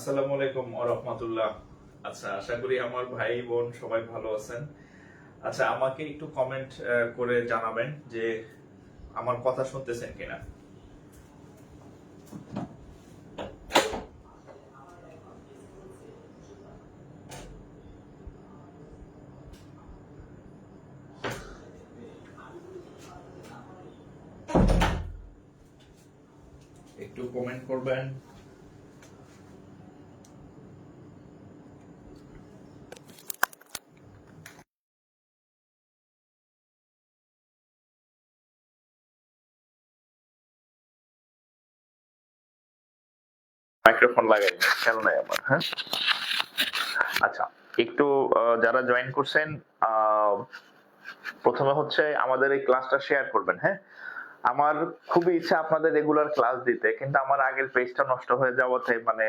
আসসালামু আলাইকুম ওয়া রাহমাতুল্লাহ। আচ্ছা, আশা করি আমার ভাই বোন সবাই ভালো আছেন। আচ্ছা, আমাকে একটু কমেন্ট করে জানাবেন যে আমার কথা শুনতেছেন কিনা। একটু কমেন্ট করবেন। মাইক্রোফোন লাগাই খেয়াল নাই আমার। হ্যাঁ, আচ্ছা, একটু যারা জয়েন করছেন প্রথমে হচ্ছে আমাদের এই ক্লাসটা শেয়ার করবেন। হ্যাঁ, আমার খুবই ইচ্ছা আপনাদের রেগুলার ক্লাস দিতে, কিন্তু আমার আগের পেজটা নষ্ট হয়ে যাওয়াতে মানে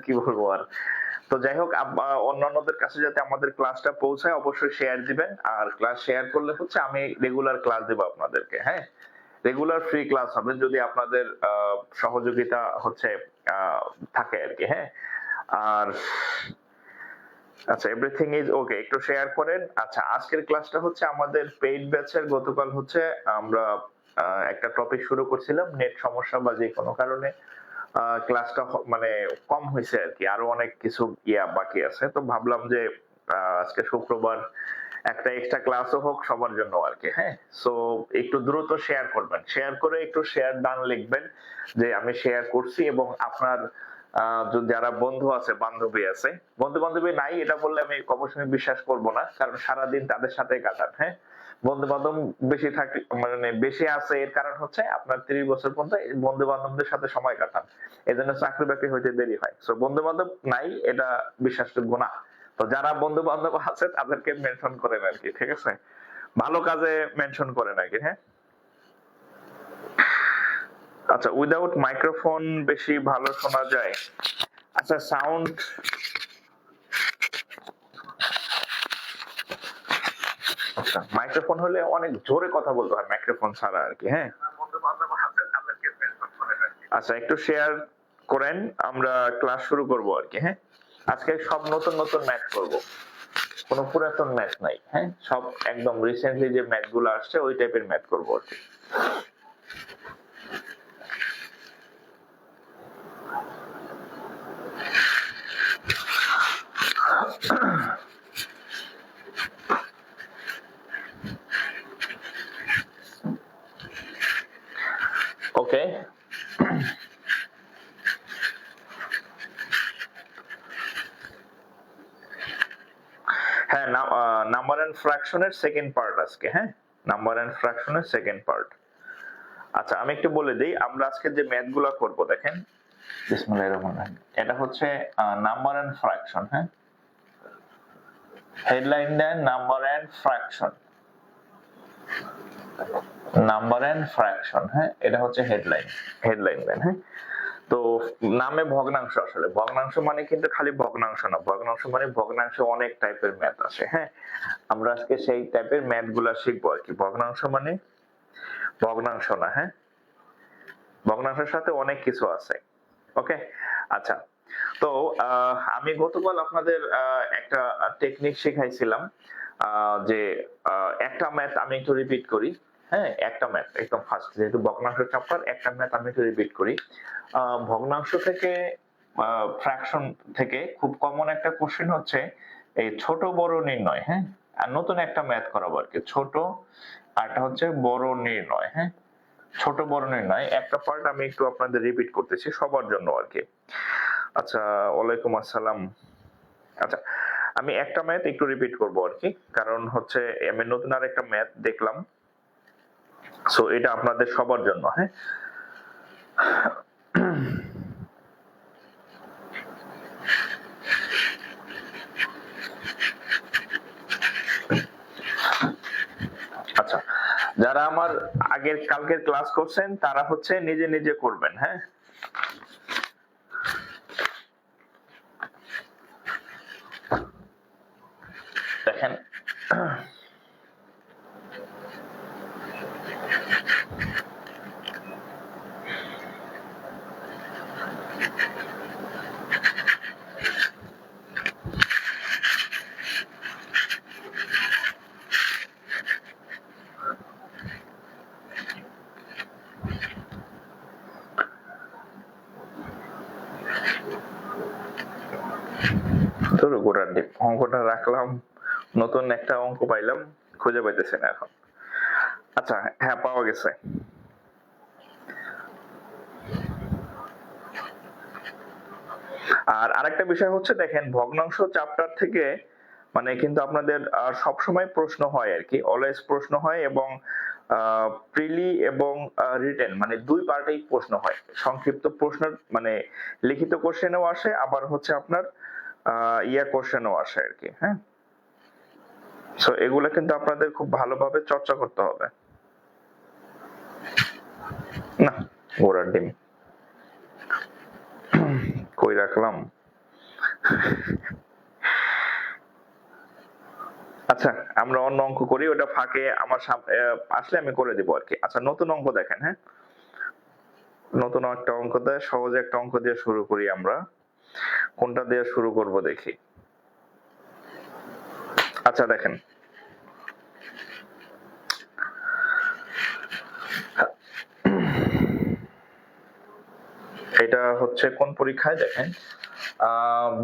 কি বলবো আর। তো যাই হোক, অন্যান্যদের কাছে যাতে আমাদের ক্লাসটা পৌঁছায় অবশ্যই শেয়ার দিবেন। আর ক্লাস শেয়ার করলে হচ্ছে আমি রেগুলার ক্লাস দেব আপনাদেরকে। হ্যাঁ, রেগুলার ফ্রি ক্লাস হবে যদি আপনাদের সহযোগিতা হচ্ছে থাকে আর কি। হ্যাঁ, আর আচ্ছা, এভরিথিং ইজ ওকে, একটু শেয়ার করেন। আচ্ছা, আজকের ক্লাসটা হচ্ছে আমাদের পেইড ব্যাচের। গতকাল হচ্ছে আমরা একটা টপিক শুরু করছিলাম, নেট সমস্যা বা যে কোনো কারণে ক্লাসটা মানে কম হয়েছে আর কি, আরো অনেক কিছু বাকি আছে। তো ভাবলাম যে আজকে শুক্রবার একটা এক্সট্রা ক্লাসও হোক সবার জন্য আর কি। হ্যাঁ, সো একটু দ্রুত শেয়ার করবেন, শেয়ার করে একটু শেয়ার ডান লিখবেন যে আমি শেয়ার করছি। এবং আপনার যারা বন্ধু আছে বান্ধবী আছে, বন্ধু বান্ধবী নাই এটা বললে আমি অবশ্যই বিশ্বাস করব না, কারণ সারাদিন তাদের সাথে কাটান। হ্যাঁ, বন্ধু বান্ধব বেশি থাকে মানে বেশি আছে, এর কারণ হচ্ছে আপনার 30 বছর পর্যন্ত বন্ধু বান্ধবদের সাথে সময় কাটান, এই জন্য চাকরি বাকরি হইতে দেরি হয়। সো বন্ধু বান্ধব নাই এটা বিশ্বাসযোগ্য না। তো যারা বন্ধু বান্ধব আছে তাদেরকে মেনশন করেন আর কি, ঠিক আছে, ভালো কাজে মেনশন করেন আর কি। হ্যাঁ, আচ্ছা, উইদাউট মাইক্রোফোন বেশি ভালো শোনা যায়। আচ্ছা, সাউন্ড আচ্ছা, মাইক্রোফোন হলে অনেক জোরে কথা বলতে হয় মাইক্রোফোন ছাড়া আর কি। হ্যাঁ, আচ্ছা, একটু শেয়ার করেন, আমরা ক্লাস শুরু করব আর কি। হ্যাঁ, আজকে সব নতুন নতুন ম্যাথ করব, কোনো পুরাতন ম্যাথ নাই। হ্যাঁ, সব একদম রিসেন্টলি যে ম্যাথ গুলো আসছে ওই টাইপের ম্যাথ করবো আর কি। ওকে, হ্যাঁ, নাম্বার এন্ড ফ্র্যাকশনের সেকেন্ড পার্ট আজকে। হ্যাঁ, নাম্বার এন্ড ফ্র্যাকশনের সেকেন্ড পার্ট। আচ্ছা, আমি একটু বলে দিই আমরা আজকে যে ম্যাথ গুলা করবো। দেখেন, বিসমিল্লাহির রহমানির রহিম, এটা হচ্ছে নাম্বার এন্ড ফ্র্যাকশন। হ্যাঁ, headline then number and fraction, number and fraction. হ্যাঁ, এটা হচ্ছে হেডলাইন, হেডলাইন দেন। হ্যাঁ, তো নামে ভগ্নাংশ, আসলে ভগ্নাংশ মানে কিন্তু খালি ভগ্নাংশ না, ভগ্নাংশ মানে ভগ্নাংশ অনেক টাইপের ম্যাথ আছে। হ্যাঁ, আমরা আজকে সেই টাইপের ম্যাথ গুলা শিখবো আর কি। ভগ্নাংশ মানে ভগ্নাংশ না, হ্যাঁ, ভগ্নাংশের সাথে অনেক কিছু আছে। ওকে, আচ্ছা, তো আমি গতকাল আপনাদের একটা টেকনিক শেখাইছিলাম, যে একটা ম্যাথ আমি একটু রিপিট করি। হ্যাঁ, একটা ম্যাথ একদম ফার্স্ট, যেহেতু ভগ্নাংশ চ্যাপ্টার, একটা ম্যাথ আমি একটু রিপিট করি। ভগ্নাংশ থেকে ফ্র্যাকশন থেকে খুব কমন একটা কোশ্চেন হচ্ছে এই ছোট বড় নির্ণয়। হ্যাঁ, আর নতুন একটা ম্যাথ করাবো আর কি, ছোট আর একটা হচ্ছে বড় নির্ণয়। হ্যাঁ, ছোট বড় নির্ণয় একটা পার্ট আমি একটু আপনাদের রিপিট করতেছি সবার জন্য আর কি। আচ্ছা, ওয়ালাইকুম আসসালাম। আচ্ছা, আমি একটা ম্যাথ একটু রিপিট করব আর কি, কারণ হচ্ছে আমি নতুন আর একটা ম্যাথ দেখলাম, সো এটা আপনাদের সবার জন্য। হ্যাঁ, আচ্ছা, যারা আমার আগের কালকের ক্লাস করছেন তারা হচ্ছে নিজে নিজে করবেন। হ্যাঁ, দেখেন, গোড়ার ডিম, অঙ্কটা রাখলাম, নতুন একটা অঙ্ক পাইলাম, খুঁজে পাইতেছি না এখন। আচ্ছা হ্যাঁ, পাওয়া গেছে। আর আরেকটা বিষয় হচ্ছে দেখেন, ভগ্নাংশ চ্যাপ্টার থেকে মানে কিন্তু আপনাদের সব সময় প্রশ্ন হয় আর কি, অলওয়েজ প্রশ্ন হয়, এবং প্রিলি এবং রিটেন মানে দুই পার্টেই প্রশ্ন হয়। সংক্ষিপ্ত প্রশ্ন মানে লিখিত কোশ্চেনও আসে, আবার হচ্ছে আপনার কোশ্চেনও আসে আর কি। হ্যাঁ, সো এগুলা কিন্তু আপনাদের খুব ভালোভাবে চর্চা করতে হবে। না, ঘোড়ার ডিম কই রাখলাম? আচ্ছা আমরা অন্য অঙ্ক করি, ওটা ফাঁকে আমার আসলে আমি করে দিব আর কি। আচ্ছা নতুন অঙ্ক দেখেন। হ্যাঁ, নতুন একটা অঙ্ক দেয়, সহজ একটা অঙ্ক দিয়ে শুরু করি আমরা। কোনটা দিয়ে শুরু করব দেখি। আচ্ছা দেখেন, এটা হচ্ছে কোন পরীক্ষায় দেখেন,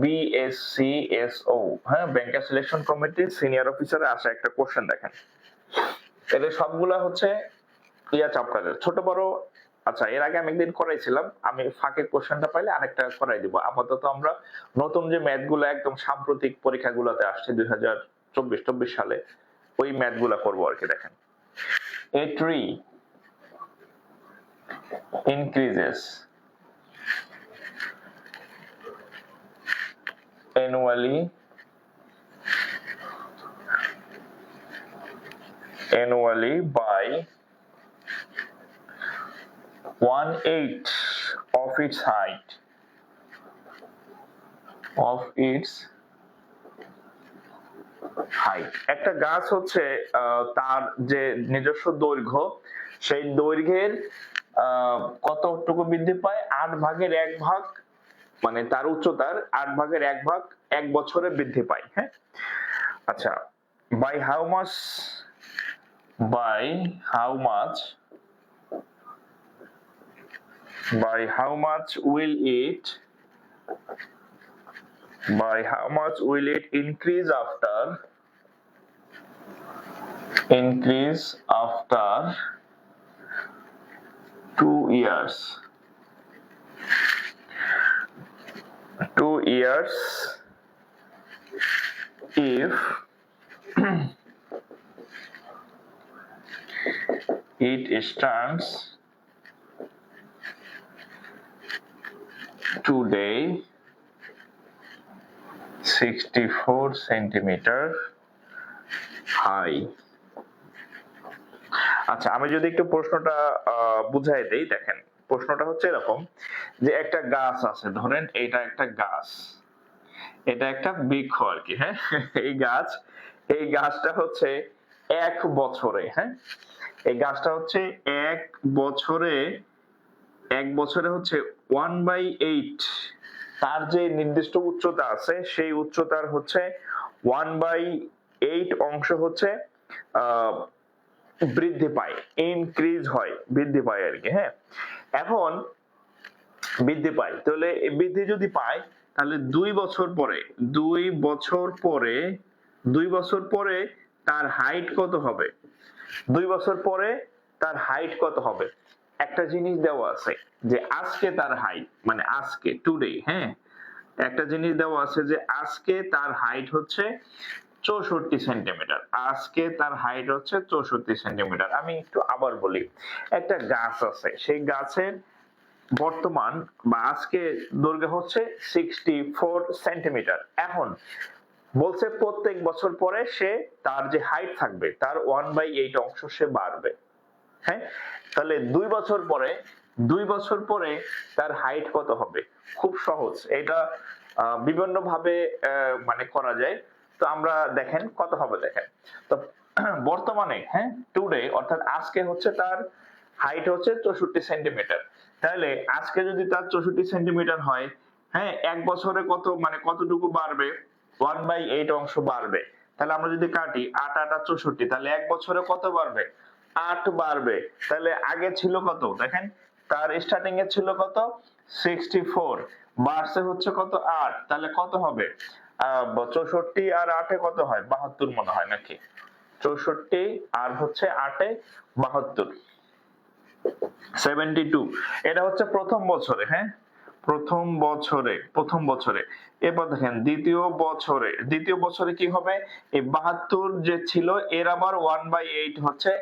BSCSO, হ্যাঁ, ব্যাংকার সিলেকশন কমিটি সিনিয়র অফিসারে আসা একটা কোশ্চেন দেখেন। এদের সবগুলা হচ্ছে চ্যাপ্টারের, ছোট বড়। আচ্ছা এর আগে আমি একদিন করাইছিলাম, আমি ফাঁকে কোশ্চেনটা পাইলে আরেকটা করাই দিব। আপাতত আমরা নতুন যে ম্যাথ গুলো একদম সাম্প্রতিক পরীক্ষাগুলোতে আসছে 2024-24 সালে, ওই ম্যাথ গুলা করবো আর কি। দেখেন, a tree increases annually by 1/8 of its height একটা গাছ হচ্ছে তার যে নিজস্ব দৈর্ঘ্য, সেই দৈর্ঘ্যের কতটুকু বৃদ্ধি পায়? 8/1 মানে তার উচ্চতার 8/1 এক বছরে বৃদ্ধি পায়। হ্যাঁ, আচ্ছা by how much will it increase after 2 years? 2 years if it stands today 64 centimeter high. আচ্ছা আমি যদি একটু প্রশ্নটা বুঝাই দেই, দেখেন প্রশ্নটা হচ্ছে এরকম যে একটা গাছ আছে, ধরেন এটা একটা গাছ, এটা একটা বৃক্ষ আর কি। হ্যাঁ, এই গাছটা হচ্ছে 1 বছরে, হ্যাঁ, এই গাছটা হচ্ছে 1 বছরে হচ্ছে 1/8 তার যে নির্দিষ্ট উচ্চতা আছে, সেই উচ্চতার হচ্ছে 1/8 অংশ হচ্ছে বৃদ্ধি পায়, ইনক্রিজ হয়, বৃদ্ধি পায় আর কি। হ্যাঁ, এখন বৃদ্ধি পায়, তাহলে বৃদ্ধি যদি পায় তাহলে 2 বছর পরে তার হাইট কত হবে? 2 বছর পরে তার হাইট কত হবে? একটা জিনিস দেওয়া আছে যে আজকে তার হাইট, মানে আজকে টুডে, হ্যাঁ, একটা জিনিস দেওয়া আছে যে আজকে তার হাইট হচ্ছে 64 সেন্টিমিটার। আজকে তার হাইট হচ্ছে 64 সেন্টিমিটার। আমি একটু আবার বলি, একটা গাছ আছে, সেই গাছের বর্তমান বা আজকে দৈর্ঘ্য হচ্ছে 64 সেন্টিমিটার। এখন বলছে প্রত্যেক বছর পরে সে তার যে হাইট থাকবে তার 1/8 অংশ সে বাড়বে। হ্যাঁ, তাহলে 2 বছর পরে তার হাইট কত হবে? খুব সহজ, এটা বিভিন্ন ভাবে মানে করা যায়। তো আমরা দেখেন কত হবে, দেখেন তো বর্তমানে, হ্যাঁ, টুডে অর্থাৎ আজকে হচ্ছে তার হাইট হচ্ছে 64 সেন্টিমিটার। তাহলে আজকে যদি তার 64 সেন্টিমিটার হয়, হ্যাঁ, 1 বছরে কত মানে কতটুকু বাড়বে? 1/8 অংশ বাড়বে। তাহলে আমরা যদি কাটি 8 8 64, তাহলে 1 বছরে কত বাড়বে? 8 বাড়বে। তাহলে আগে ছিল কত? দেখেন তার স্টার্টিং এ ছিল কত? 64, বাড়ছে হচ্ছে কত? 8। তাহলে কত হবে? 64 আর 8 কত হয়? 72 মনে হয় নাকি? 64 আর হচ্ছে 8 72, 72। এটা হচ্ছে প্রথম বছরে, হ্যাঁ, প্রথম বছরে। এবার দেখেন দ্বিতীয় বছরে কি হবে? এই 72 যে ছিল এর আবার 1/8 হচ্ছে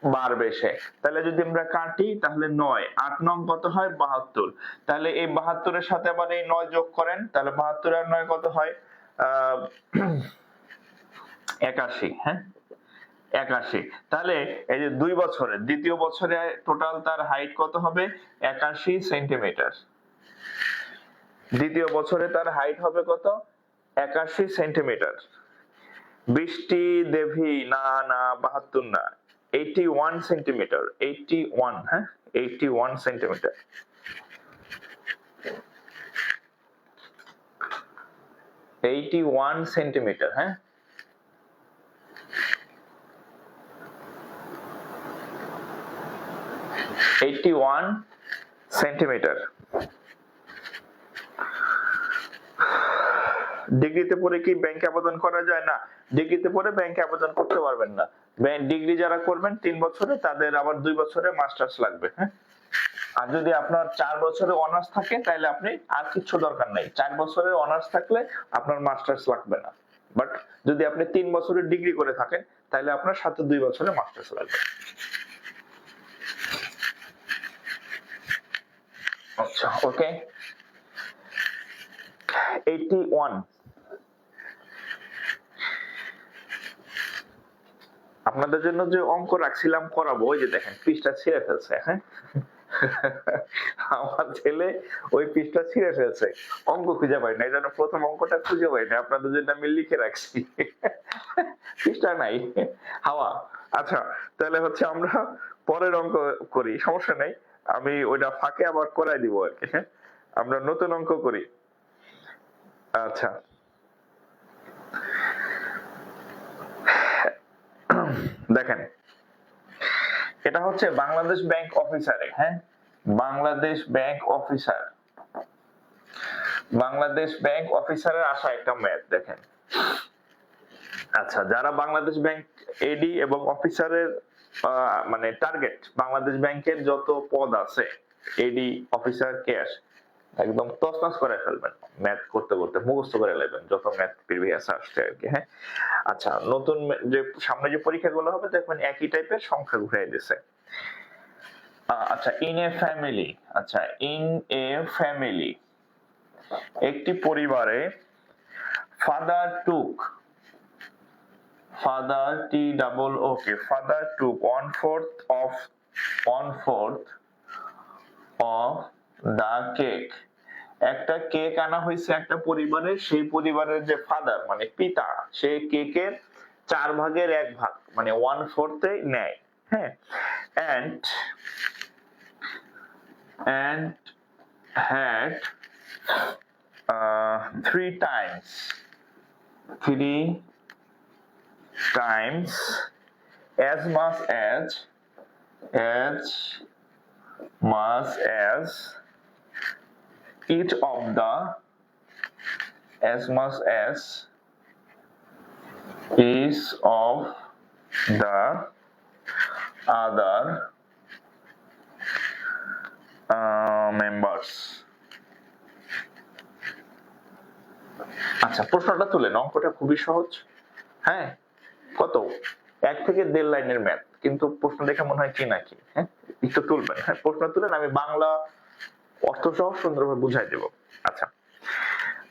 বাড়বে সে। তাহলে যদি আমরা কাটি তাহলে 9, 8 নং কত হয়? 72। তাহলে এই 72 এর সাথে আবার এই 9 যোগ করেন, তাহলে 72 আর 9 কত হয়? 81, হ্যাঁ, 81। তাহলে এই যে 2 বছরে, দ্বিতীয় বছরে টোটাল তার হাইট কত হবে? 81 সেন্টিমিটার। দ্বিতীয় বছরে তার হাইট হবে কত? 81 সেন্টিমিটার। বৃষ্টি দেবী, না না 72 না, 81 সেন্টিমিটার, 81, হ্যাঁ, 81 সেন্টিমিটার। 81 সেন্টিমিটার, হ্যাঁ। সেন্টিমিটার। ডিগ্রিতে পড়ে কি ব্যাংকে আবেদন করা যায়? না, ডিগ্রিতে পড়ে ব্যাংকে আবেদন করতে পারবেন না। ডিগ্রি যারা করবেন 3 বছরে, তাদের আবার 2 বছরে মাস্টার্স লাগবে, হ্যাঁ। আর যদি আপনার 4 বছরে অনার্স থাকে তাহলে আপনি আর কিছু দরকার নাই। 4 বছরের অনার্স থাকলে আপনার মাস্টার্স লাগবে না। বাট যদি আপনি 3 বছরের ডিগ্রি করে থাকেন তাহলে আপনার সাথে 2 বছরের মাস্টার্স লাগবে। আচ্ছা, ওকে। 81। আপনাদের জন্য যে অঙ্ক রাখছিলাম করাবো, ওই যে দেখেন পৃষ্ঠা ছিঁড়ে ফেলছে, হ্যাঁ। আমার ছেলে ওই পৃষ্ঠা ছিঁড়ে ফেলছে, অঙ্ক খুঁজে পাই না। এই জন্য প্রথম অঙ্কটা খুঁজে পাই না, আপনাদের জন্য আমি লিখে রাখছি। পৃষ্ঠা নাই, হাওয়া। আচ্ছা, তাহলে হচ্ছে আমরা পরের অঙ্ক করি, সমস্যা নাই, আমি ওইটা ফাঁকে আবার করাই দিব আর কি, হ্যাঁ। আমরা নতুন অঙ্ক করি। আচ্ছা, দেখেন এটা হচ্ছে বাংলাদেশ ব্যাংক অফিসারে, হ্যাঁ, Bangladesh bank officer, Bangladesh bank অফিসারের আসা একটা ম্যাথ দেখেন। আচ্ছা, যারা বাংলাদেশ ব্যাংক এডি এবং অফিসারের মানে টার্গেট, বাংলাদেশ ব্যাংকের যত পদ আছে এডি অফিসার ক্যাশ, একদম তছনছ করে ফেলবেন ম্যাথ করতে করতে, মুখস্থ করে নেবেন যত ম্যাথ প্রিভিয়াস আসছে আর কি, হ্যাঁ। আচ্ছা, নতুন যে সামনে যে পরীক্ষাগুলো হবে দেখবেন একই টাইপের সংখ্যা ঘুরাই দিছে। আচ্ছা, ইন এ ফ্যামিলি, আচ্ছা, ইন এ ফ্যামিলি, একটি পরিবারে ফাদার টুক, ফাদার টি double okay, father took 1/4 of the cake. একটা কেক আনা হয়েছে একটা পরিবারের, সেই পরিবারের যে ফাদার মানে পিতা, সে কেকের 4 ভাগের 1 ভাগ মানে 1/4 নেয়, হ্যাঁ। and had 3 times as much as each of the other members। আচ্ছা, প্রশ্নটা তুলেন, অঙ্কটা খুবই সহজ, হ্যাঁ। কত 1 থেকে 1.5 লাইনের ম্যাথ, কিন্তু প্রশ্ন দেখে মনে হয় কি নাকি, হ্যাঁ। একটু তুলবেন, হ্যাঁ, প্রশ্ন তুলেন, আমি বাংলা অর্থ সহ সুন্দরভাবে বুঝাই দেব। আচ্ছা,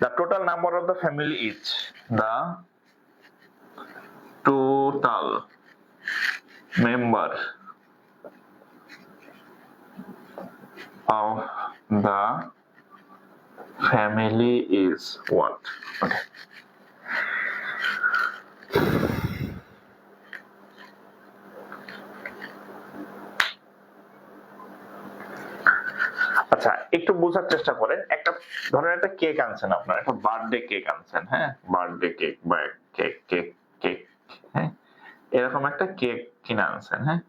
the total number of the family is, the total member of the family is what? Okay. আচ্ছা, একটু বোঝার চেষ্টা করেন। একটা ধরেন একটা কেক আনছেন, আপনার একটা বার্থডে কেক আনছেন, হ্যাঁ, বার্থডে কেক বা কেক, হ্যাঁ, এরকম একটা কেক কিনে আনছেন, হ্যাঁ,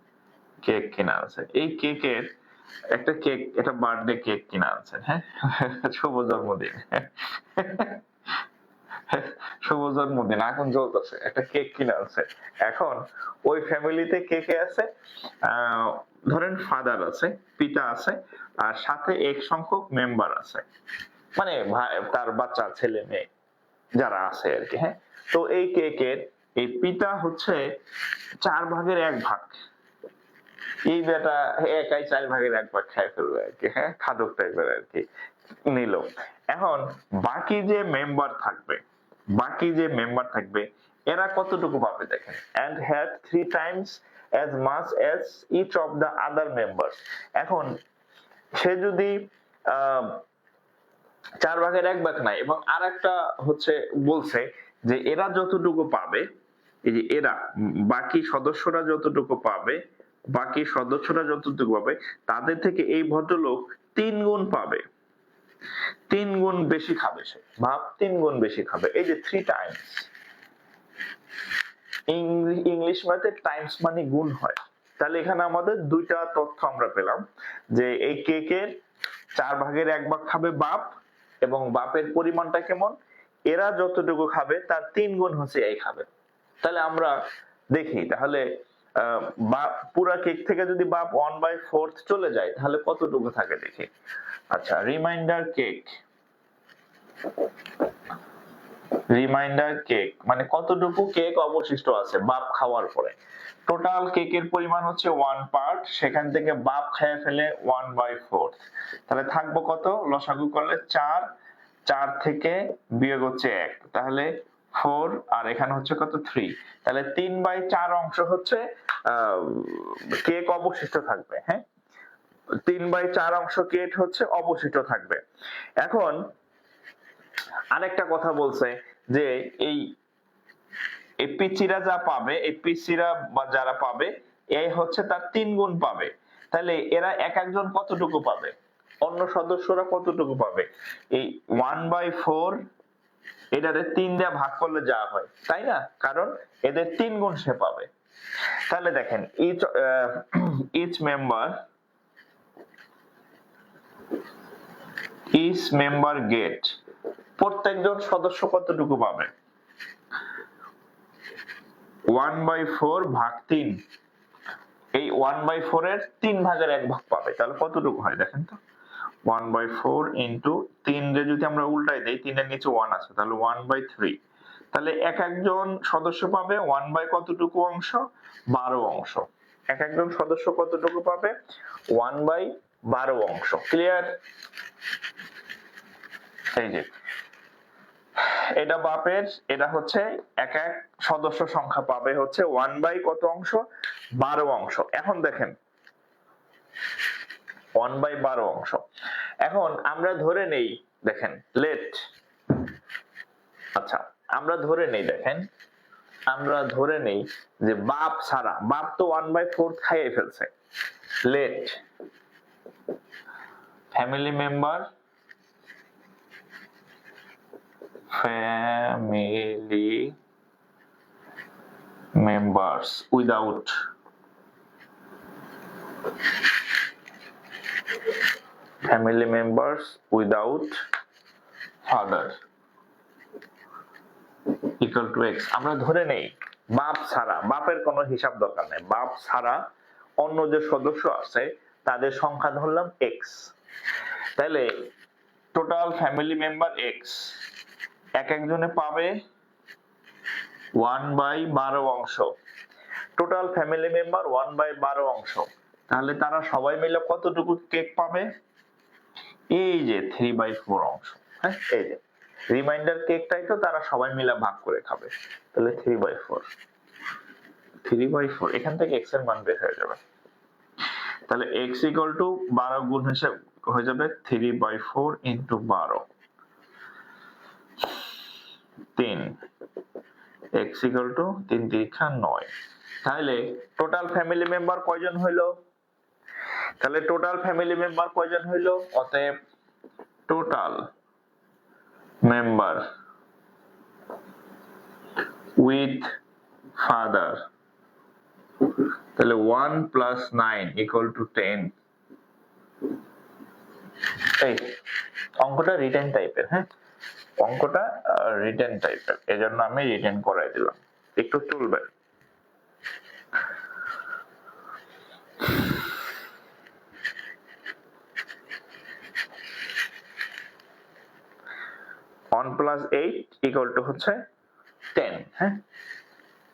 কেক কিনে আনছেন। এই কেকের একটা কেক, এটা বার্থডে কেক কিনে আনছেন, হ্যাঁ, শুভ জন্মদিন। শুভ জন্মদিন, আগুন জ্বলতেছে, একটা কেক কিনে আনছে। এখন ওই ফ্যামিলিতে কে কে আছে? ধরেন ফাদার আছে, পিতা আছে, আর সাথে এক সংখ্যক মেম্বার আছে, মানে তার বাচ্চা ছেলে মেয়ে যারা আছে আর কি। হ্যাঁ, তো এই কেকের এই পিতা হচ্ছে 4/1 ভাগ, এই বেটা একাই 4/1 ভাগ খাই ফেলবে আর কি। হ্যাঁ, খাদক টাইপের আর কি নিল। এখন বাকি যে মেম্বার থাকবে, বাকি যে মেম্বার থাকবে এরা কতটুকু পাবে দেখেন, and had 3 times as much as each of the other members। এখন সে যদি 4/1 নাই, এবং আর একটা হচ্ছে বলছে যে এরা যতটুকু পাবে, এই যে এরা বাকি সদস্যরা যতটুকু পাবে, বাকি সদস্যরা যতটুকু পাবে তাদের থেকে এই ভদ্রলোক 3 গুণ পাবে, 3 গুণ বেশি খাবে সে। ভাব, 3 গুণ বেশি খাবে। এই যে 3 টাইমস, ইংলিশ ম্যাথে টাইমস মানে গুণ হয়। তাহলে এখানে আমাদের দুইটা তথ্য আমরা পেলাম, যে এই কেকের 4/1 খাবে বাপ, এবং বাপের পরিমাণটা কেমন, এরা যতটুকু খাবে তার 3 গুণ হচ্ছে এই খাবে। তাহলে আমরা দেখি, তাহলে পুরা কেক থেকে যদি বাপ 1/4 চলে যায় তাহলে কতটুকু থাকে দেখি। আচ্ছা, রিমাইন্ডার কেক, রিমাইন্ডার কেক মানে কতটুকু কেক অবশিষ্ট আছে বাপ খাওয়ার পরে। টোটাল কেকের পরিমাণ হচ্ছে 1 পার্ট, সেখান থেকে বাপ খেয়ে ফেলে 1/4, তাহলে থাকবো কত? লসাগু করলে 4, 4 থেকে বিয়োগ হচ্ছে 1, তাহলে 4, আর এখানে হচ্ছে কত? 3, তাহলে 3/4 অংশ হচ্ছে কেক অবশিষ্ট থাকবে। হ্যাঁ, 3/4 অংশ কেক হচ্ছে অবশিষ্ট থাকবে। এখন আরেকটা কথা বলছে যে এই পিচিরা যা পাবে, এই পিচিরা বা যারা পাবে এই হচ্ছে তার 3 গুণ পাবে। তাহলে এরা এক একজন কতটুকু পাবে, অন্য সদস্যরা কতটুকু পাবে? এই 1/4 এটারে 3 দিয়ে ভাগ করলে যা হয়, তাই না? কারণ এদের 3 গুণ সে পাবে। তাহলে দেখেন ইচ মেম্বার গেট, প্রত্যেকজন সদস্য কতটুকু পাবে? 1/4 ভাগ 3, এই 1/4 এর 3/1 পাবে। তাহলে কতটুকু হয় দেখেন তো, 1/4 ইন্টু 3 রে যদি আমরা উল্টাই দেই, 3 এর নিচে 1 আছে, তাহলে 1/3। তাহলে এক একজন সদস্য পাবে 1 কতটুকু অংশ? 12 অংশ। এক একজন সদস্য কতটুকু পাবে? 1/12 অংশ। ক্লিয়ার? এই যে এটা বাপের, এটা হচ্ছে এক এক সদস্য সংখ্যা পাবে হচ্ছে 1 কত অংশ? 12 অংশ। এখন দেখেন 1/12 অংশ। এখন আমরা ধরে নেই, দেখেন লেট, আচ্ছা আমরা ধরে নেই, দেখেন আমরা ধরে নেই যে বাপ ছাড়া, বাপ তো 1/4 খাইয়ে ফেলছে, let family members without father equal to x। আমরা ধরে নেই বাপ ছাড়া, বাপের কোনো হিসাব দরকার নেই, বাপ ছাড়া অন্য যে সদস্য আছে তাদের সংখ্যা ধরলাম x। তাহলে টোটাল ফ্যামিলি মেম্বার x, এক একজনে পাবে 1/12 অংশ। টোটাল ফ্যামিলি মেম্বার 1/12 অংশ, তাহলে তারা সবাই মিলে কতটুকু কেক পাবে? এই যে 3/4 অংশ। হ্যাঁ, এই যে রিমাইন্ডার কেকটাই তো তারা সবাই মিলে ভাগ করে খাবে, তাহলে 3/4 এখান থেকে x এর মান বের হয়ে যাবে। তাহলে x ইকুয়াল টু 12 গুণ হিসেবে হয়ে যাবে 3/4 ইন্টু 12, 3, x ইকুয়াল টু 3 3 9। তাহলে টোটাল ফ্যামিলি মেম্বার কয়জন হইলো? তাহলে টোটাল ফ্যামিলি মেম্বার কয়জন হইলো? অতএব টোটাল মেম্বার উইথ ফাদার, তাহলে 1 + 9 = 10। এই অঙ্কটা রিটেন টাইপের। হ্যাঁ, অঙ্কটা রিটেন টাইপের, এজন্য আমি রিটেন করাই দিলাম, একটু তুলবেন। ওয়ান প্লাস 8 ইকুয়াল টু হচ্ছে 10, হ্যাঁ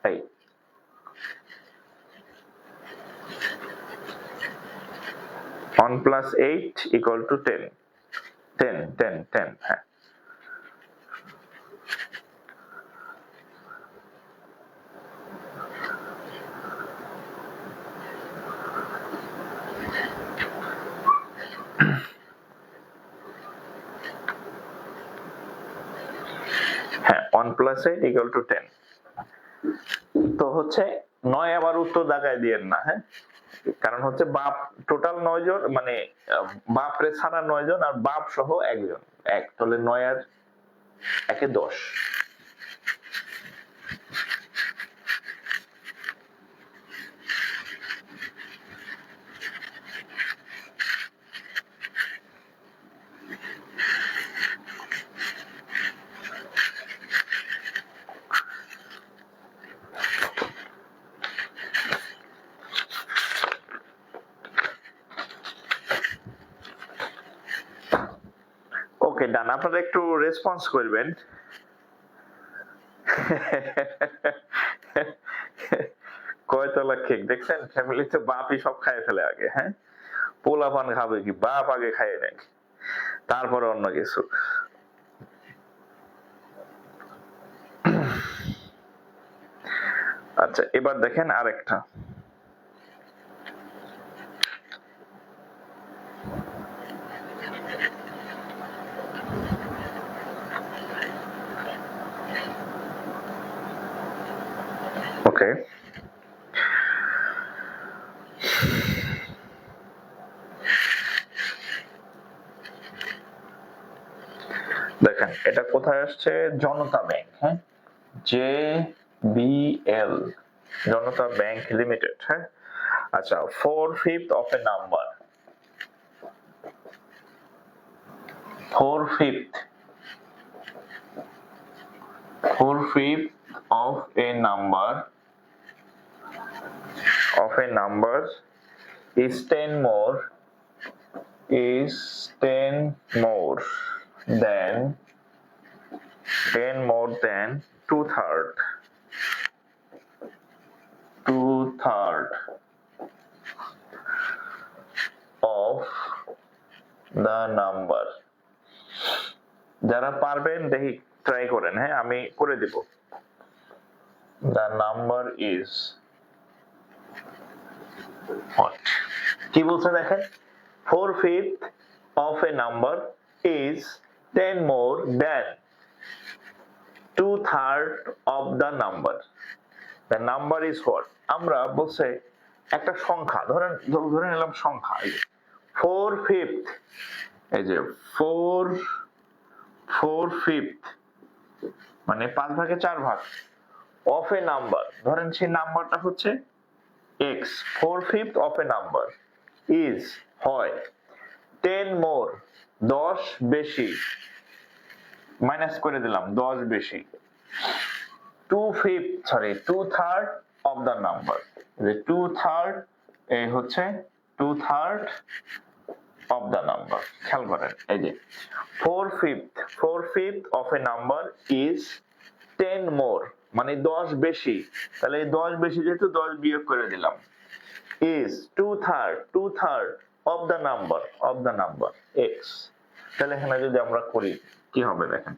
এই 1 plus 8 equal to 10, 10, হ্যাঁ। হ্যাঁ 1 plus 8 equal to 10। তো হচ্ছে 9 আবার উত্তর দাগায় দিয়েন না, হ্যাঁ, কারণ হচ্ছে বাপ টোটাল 9 জন, মানে বাপ রে ছাড়া 9 জন আর বাপ সহ একজন, এক, তাহলে 9 আর 1 এ 10। ওকে ডান, আপনারা একটু রেসপন্স করবেন। কয়তলা কেক দেখছেন, ফ্যামিলিতে বাপই সব খায় ফেলে আগে, হ্যাঁ, পোলাপান খাবে কি, বাপ আগে খায় নাকি, তারপরে অন্য কিছু। আচ্ছা এবার দেখেন আরেকটা, ওকে দেখেন এটা কোথায় আসছে, জনতা ব্যাংক, হ্যাঁ, JBL, জনতা ব্যাংক লিমিটেড, হ্যাঁ। আচ্ছা 4/5 of a number, 4/5 of a number is 10 more than 2/3 of the number। যারা পারবেন দেখি ট্রাই করেন, হ্যাঁ আমি করে দিব। The number is what? কি বলছে দেখেন, 4/5 of a number is 10 more than 2/3 of the number। The number is what? আমরা বলছে একটা সংখ্যা, ধরে নিলাম সংখ্যা, এই যে 4/5, এই যে 4/5 মানে 5 ভাগে 4 ভাগ of a number, ধরেন সেই নাম্বারটা হচ্ছে x, 4/5 of a number is হয় 10 more 10 বেশি, মাইনাস করে দিলাম 10 বেশি, 2/3 of the number, যে 2/3 এই হচ্ছে 2/3 of the number। খেয়াল করেন এই যে 4/5 of a number is 10 more মানে 10 বেশি, তাহলে এই 10 বেশি যেহেতু 10 বিয়োগ করে দিলাম, is 2/3 of the number x। তাহলে এখানে যদি আমরা করি কি হবে দেখেন,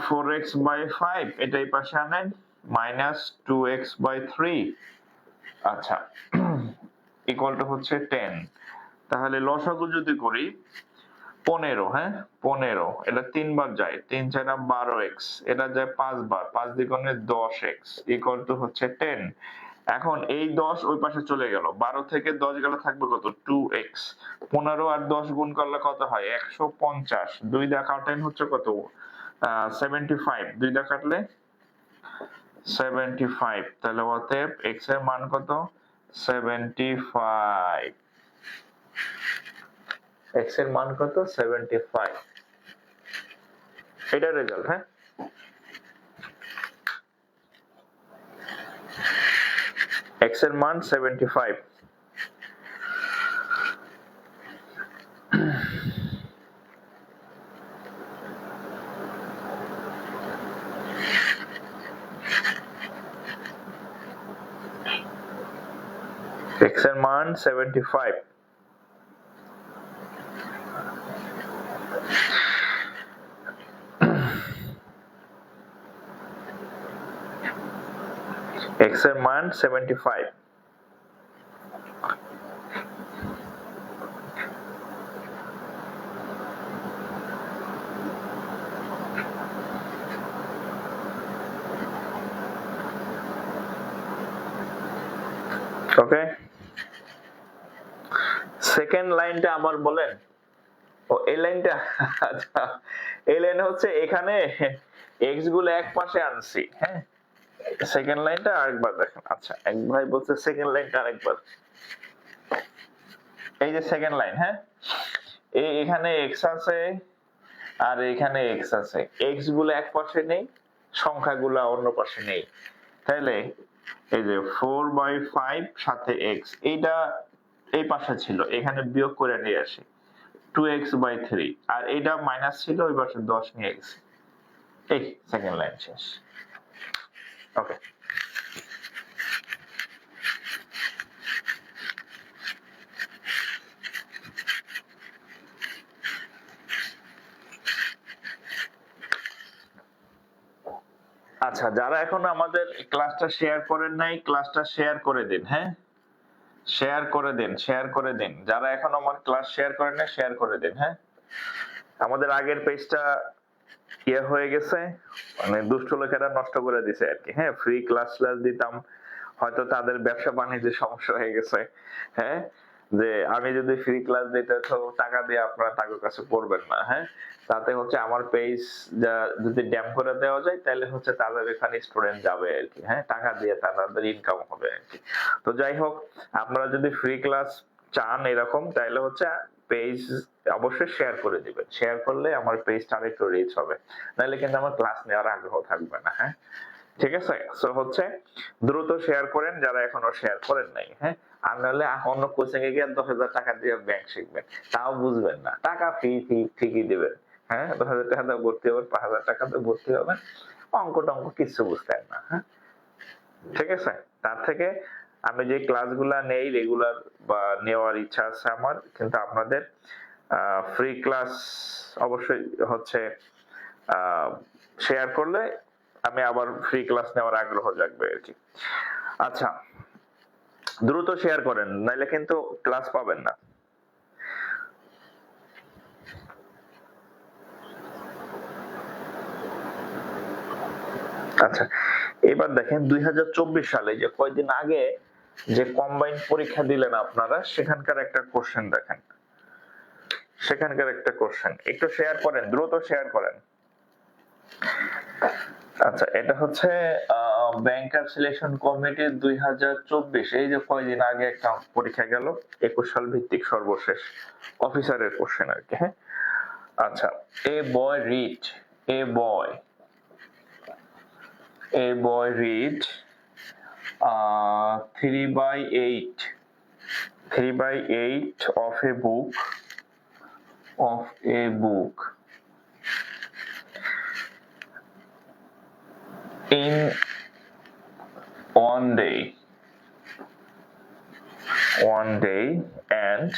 4x/5 এটাই পাশে আনেন, -2x/3, আচ্ছা ইকুয়াল টু হচ্ছে 10। তাহলে লসাগু যদি করি 15, হ্যাঁ 15, এটা 3 বার যায়, 3 4 12x, এটা যায় 5 বার, 5 দ্বিগুণে 10x ইকুয়াল টু হচ্ছে 10। এখন এই 10 ওই পাশে চলে গেল, 12 থেকে 10 গেলে থাকবে কত, 2x, 15 আর 10 গুণ করলে কত হয় 150, 2 দিয়ে কাটেন হচ্ছে কত 75, 2 দিয়ে কাটলে 75, তাহলে অতএব x এর মান কত 75, x এর মান কত 75। এটা রেজাল্ট, হ্যাঁ। x এর মান 75, x এর মান 75, x এর মান 75, ওকে। সেকেন্ড লাইনটা আবার বলেন। ও এই লাইনটা, আচ্ছা এই লাইন হচ্ছে এখানে x গুলো এক পাশে আনছি, হ্যাঁ। সেকেন্ড লাইনটা আরেকবার দেখেন। আচ্ছা এক ভাই বলছে সেকেন্ড লাইনটা আরেকবার, এই যে সেকেন্ড লাইন, হ্যাঁ। এখানে x আছে আর এখানে x আছে, x গুলো এক পাশে নেই, সংখ্যাগুলো অন্য পাশে নেই, তাইলে এই যে 4/5 সাথে x, এইটা এই পাশে ছিল, এখানে বিয়োগ করে নিয়ে আসি 2x/3, আর এইটা মাইনাস ছিল, ওই পাশে 10 নিয়ে গেছি। এই সেকেন্ড লাইন শেষ। ওকে, আচ্ছা যারা এখন আমাদের ক্লাসটা শেয়ার করেন নাই, ক্লাসটা শেয়ার করে দিন, হ্যাঁ। শেয়ার করে দিন, শেয়ার করে দিন। যারা এখন আমার ক্লাস শেয়ার করেন না, শেয়ার করে দিন, হ্যাঁ। আমাদের আগের পেজটা ইয়ে হয়ে গেছে, মানে দুষ্ট লোকেরা নষ্ট করে দিছে আর কি, হ্যাঁ। ফ্রি ক্লাস দিতাম, হয়তো তাদের ব্যবসা বাণিজ্যের সমস্যা হয়ে গেছে, হ্যাঁ। যে আমি যদি ফ্রি ক্লাস দিতে, তো টাকা দিয়ে আপনারা তাদের কাছে পড়বেন না, হ্যাঁ। তাতে হচ্ছে আমার পেজ যদি ড্যাম করে দেওয়া যায়, তাহলে হচ্ছে তাদের এখানে স্টুডেন্ট যাবে আর কি, হ্যাঁ। টাকা দিয়ে তাদের ইনকাম হবে আর কি। তো যাই হোক, আপনারা যদি ফ্রি ক্লাস চান এরকম, তাহলে হচ্ছে পেজ অবশ্যই শেয়ার করে দিবেন। শেয়ার করলে আমার পেজটা আরেকটু রিচ হবে, নাহলে কিন্তু আমার ক্লাস নেওয়ার আগ্রহ থাকবে না, হ্যাঁ। ঠিক আছে, সো হচ্ছে দ্রুত শেয়ার করেন যারা এখনো শেয়ার করেন নাই, হ্যাঁ। আর নাহলে অন্য কোচিং এ গিয়ে 10,000 টাকা দিয়ে ব্যাংক শিখবেন, তাও বুঝবেন না, টাকা ঠিকই দিবেন, হ্যাঁ। 10,000 টাকা দিয়ে ভর্তি হবেন, 5,000 টাকা দিয়ে ভর্তি হবেন, অঙ্ক টঙ্ক কিছু বুঝতেন না, হ্যাঁ। ঠিক আছে, তার থেকে আমি যে ক্লাসগুলা নেই রেগুলার বা নেওয়ার ইচ্ছা আছে আমার, কিন্তু আপনাদের ফ্রি ক্লাস অবশ্যই হচ্ছে শেয়ার করলে আমি আবার ফ্রি ক্লাস নেওয়ার আগ্রহ জাগবে আর কি। আচ্ছা দ্রুত শেয়ার করেন, নাইলে কিন্তু ক্লাস পাবেন না। আচ্ছা এবার দেখেন 2024 সালে যে কয়েকদিন আগে যে কম্বাইন পরীক্ষা দিলেন আপনারা, সেখানকার একটা কোশ্চেন দেখেন, সেখানকার একটা কোশ্চেন একটু শেয়ার করেন, দ্রুত শেয়ার করেন। আচ্ছা এটা হচ্ছে ব্যাংকার সিলেকশন কমিটি 2024, এই যে কয়েকদিন আগে একটা পরীক্ষা গেল, 21 সাল ভিত্তিক সর্বশেষ অফিসারের কোশ্চেন আর কি, হ্যাঁ। আচ্ছা a boy read, a boy read 3/8 of a book in one day and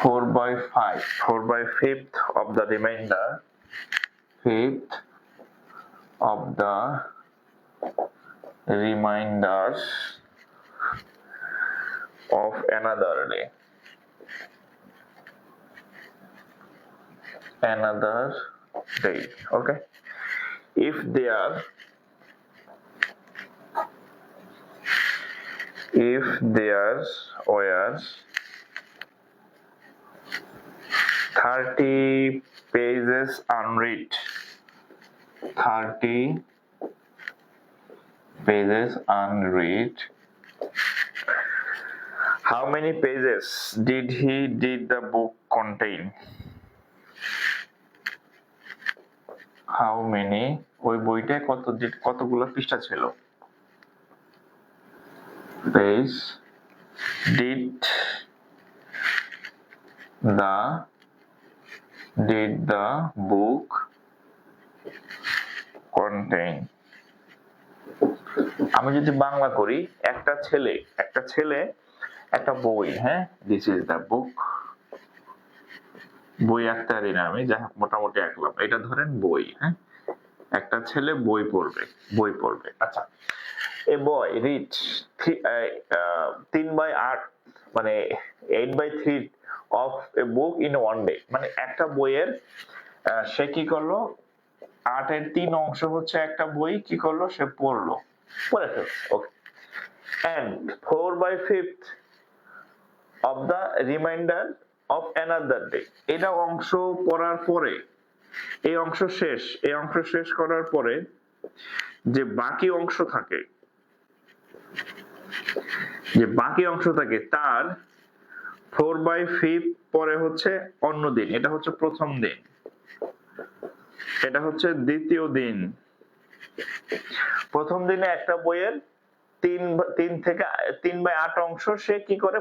4/5 of the reminders of another day. Okay, if there were 30 pages unread, how many pages did the book contain? How many, ওই বইটায় কতগুলো পৃষ্ঠা ছিল, page did the book contain. আমি যদি বাংলা করি, একটা ছেলে একটা বই, হ্যাঁ, দিস ইজ দ্য বুক, বই আঁকতে না আমি, যাই হোক মোটামুটি আঁকলাম, এটা ধরেন বই, হ্যাঁ, একটা ছেলে বই পড়বে। আচ্ছা, এ বয় রিড 3/8, মানে 8/3 of A book in one day, মানে একটা বইয়ের সে কি করলো, 8/3 অংশ হচ্ছে একটা বই কি করলো, সে পড়ে ফেলছে, ওকে। and 4/5 of the remainder of another day, এটা অংশ পড়ার পরে, এই অংশ শেষ করার পরে যে বাকি অংশ থাকে তার 4/5 পরে হচ্ছে অন্য দিন, এটা হচ্ছে প্রথম দিন, এটা হচ্ছে দ্বিতীয় দিন। প্রথম দিনে একটা বইয়ের 3/8 অংশ সে কি করে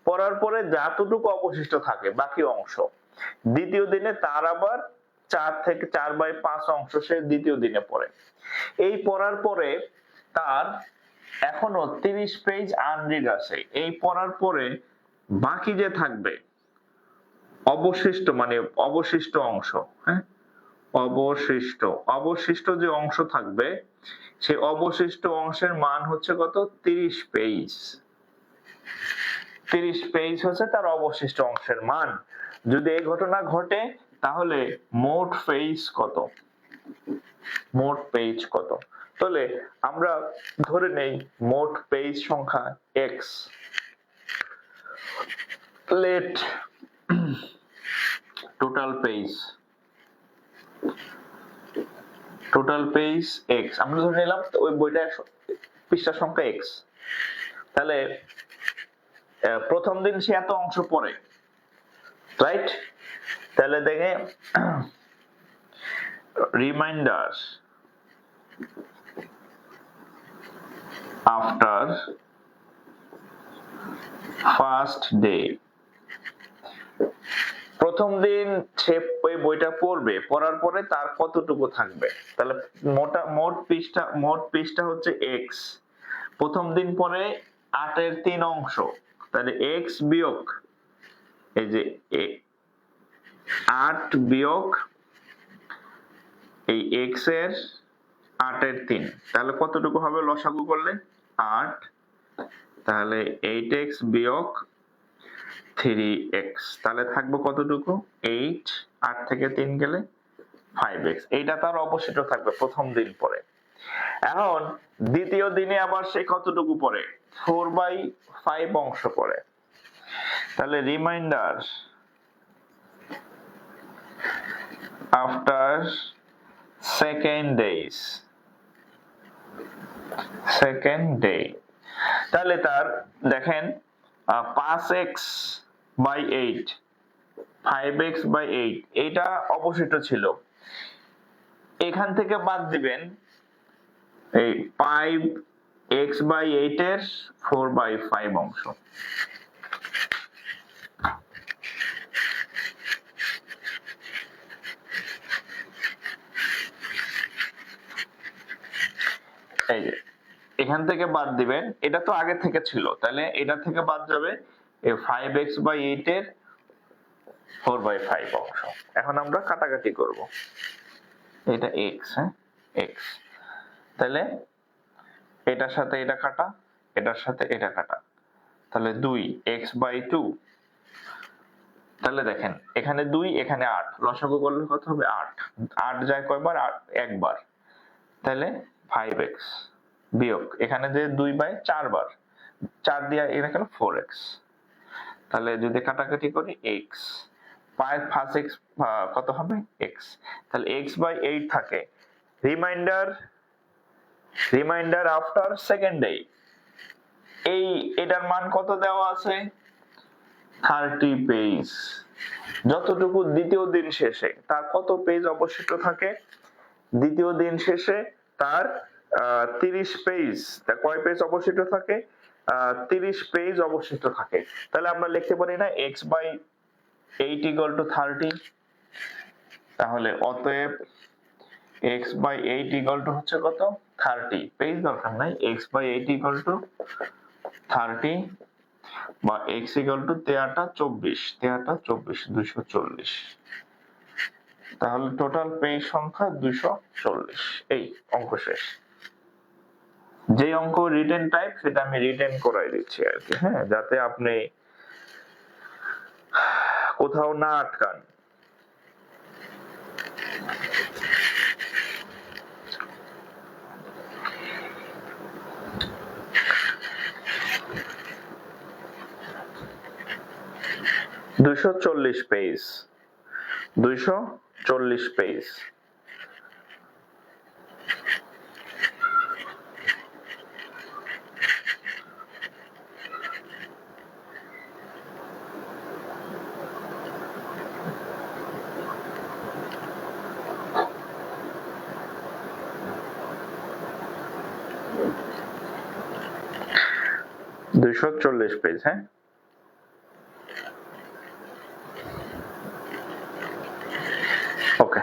পড়ার পরে যতটুকু অবশিষ্ট থাকে বাকি অংশ, দ্বিতীয় দিনে তার আবার 4/5 অংশ সে দ্বিতীয় দিনে পড়ে। এই পড়ার পরে তার এখনো 30 পেজ আনরিড আছে। এই পড়ার পরে বাকি যে থাকবে অবশিষ্ট অংশ, হ্যাঁ, অবশিষ্ট যে অংশ থাকবে, সেই অবশিষ্ট অংশের মান হচ্ছে কত, 30 পেজ। 30 পেজ হচ্ছে তার অবশিষ্ট অংশের মান। যদি এই ঘটনা ঘটে তাহলে মোট পেজ কত, তাহলে আমরা ধরে নেই মোট পেজ সংখ্যা x, let total page x, আমরা ধরে নিলাম ওই বইটার পৃষ্ঠা সংখ্যা x, তাহলে প্রথম দিন সে এত অংশ পড়ে, রাইট? তাহলে দেখে রিমাইন্ডার আফটার ফার্স্ট ডে, প্রথম দিন সে ওই বইটা পড়ার পরে তার কতটুকু থাকবে, তাহলে মোট পৃষ্ঠা হচ্ছে x, প্রথম দিন পরে 8/3 অংশ, তাহলে x বিয়োগ এই যে 8 বিয়োগ এই x এর 8/3, তাহলে কতটুকু হবে লসাগু করলে 8, তাহলে 8x বিয়োগ 3x, তাহলে থাকবে কতটুকু 8, 8 থেকে 3 গেলে 5x, এইটা তার অবশিষ্ট থাকবে প্রথম দিন পরে। এখন দ্বিতীয় দিনে আবার সে কতটুকু পড়ে, 4/5 অংশ পড়ে, তাহলে রিমাইন্ডার আফটার সেকেন্ড ডে, তাহলে তার দেখেন 5x/8, 5x/8 এটা অবশিষ্ট ছিল, এখান থেকে বাদ দিবেন এই 5x/8 এর 4/5 অংশ, এই যে এখান থেকে বাদ দিবেন, এটা তো আগে থেকে ছিল, তাহলে এটা থেকে বাদ যাবে এই 5x/8 এর 4/5 অংশ। এখন আমরা কাটাকাটি করব, এটা x, হ্যাঁ, x, তাহলে এটার সাথে এটা কাটা, এটার সাথে এটা কাটা, তাহলে 2x/2, তাহলে দেখেন এখানে 2, এখানে 8, লসাগু করলে কত হবে 8, 8 যায় কয়বার, একবার, তাহলে 5x বিয়োগ এখানে যে 2/4 বার, 4 দিয়ে এটা গেল 4x, তাহলে যদি কাটাকাটি করি x, 5x কত হবে x, তাহলে x/8 থাকে। রিমাইন্ডার আফটার সেকেন্ড ডে, এটার মান কত দেওয়া আছে 30 পেজ, যতটুকু দ্বিতীয় দিন শেষে তার কত পেজ অবশিষ্ট থাকে, দ্বিতীয় দিন শেষে তার 30 পেজ, তার কয় পেজ অবশিষ্ট থাকে, 30 পেজ অবশিষ্ট থাকে। তাহলে আমরা লিখতে পারি না x/8 = 30। তাহলে অতএব x/8 = হচ্ছে কত, 30। পেজ দরকার নাই, x/8 = 30 বা x = 23 240। তাহলে টোটাল পেজ সংখ্যা 240। এই অঙ্ক শেষ। যে অঙ্ক রিটেন টাইপ সেটা আমি রিটেন করাই দিচ্ছি আর কি, হ্যাঁ, যাতে আপনি কোথাও না আটকান। দুইশো চল্লিশ পেজ, 240 পেজ। দুইশো চল্লিশ পেজ, হ্যাঁ। ওকে,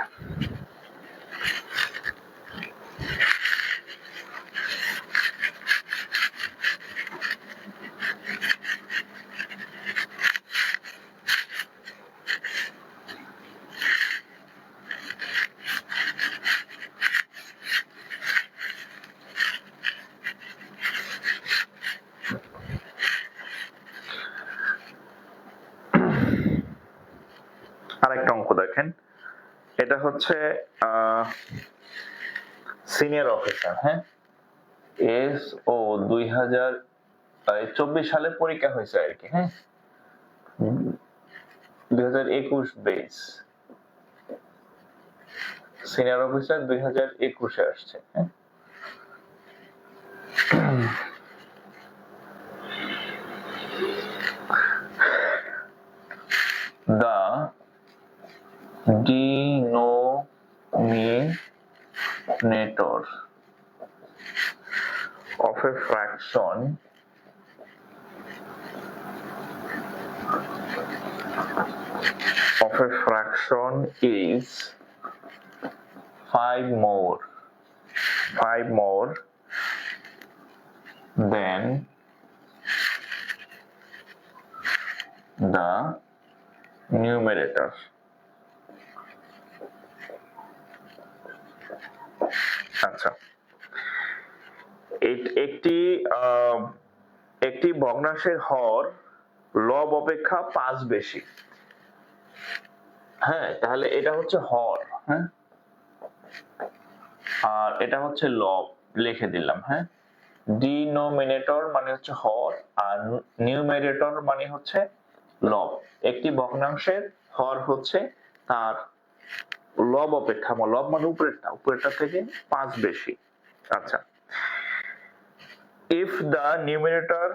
আরেকটা অঙ্ক দেখেন। এটা হচ্ছে সিনিয়র অফিসার, হ্যাঁ, SO 2024 সালে পরীক্ষা হয়েছে আর কি, হ্যাঁ, 2021 বেস, সিনিয়র অফিসার 2021-এ আসছে, হ্যাঁ। The denominator of a fraction is 5 more than the numerator. আচ্ছা, একটি ভগ্নাংশের হর লব অপেক্ষা 5 বেশি, হ্যাঁ, তাহলে এটা হচ্ছে হর, হ্যাঁ, আর এটা হচ্ছে লব, লিখে দিলাম, হ্যাঁ। ডিনোমিনেটর মানে হচ্ছে হর আর নিউমেরেটর মানে হচ্ছে লব। একটি ভগ্নাংশের হর হচ্ছে তার লব অপেক্ষা, লব মানে উপরেরটা থেকে 5 বেশি। আচ্ছা, if the numerator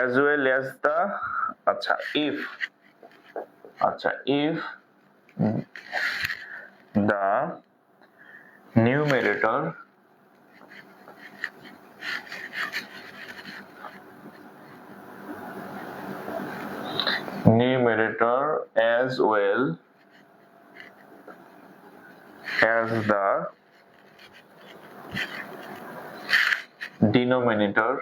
as well as the if the numerator as well as the denominator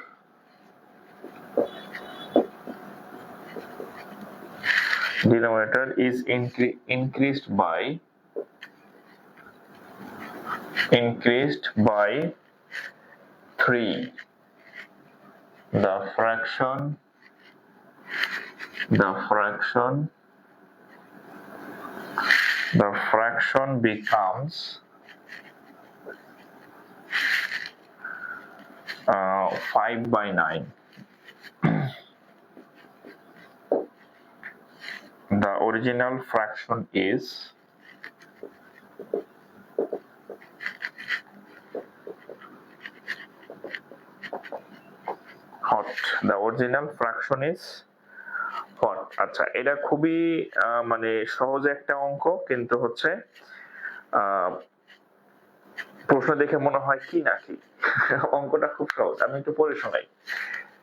is increased by 3, the fraction becomes 5/9. The original fraction is what? The original fraction is what? আচ্ছা, এটা খুবই মানে সহজ একটা অঙ্ক, কিন্তু হচ্ছে প্রশ্ন দেখে মনে হয় কি নাকি। অঙ্কটা খুব সহজ, আমি একটু পড়ে শোনাই।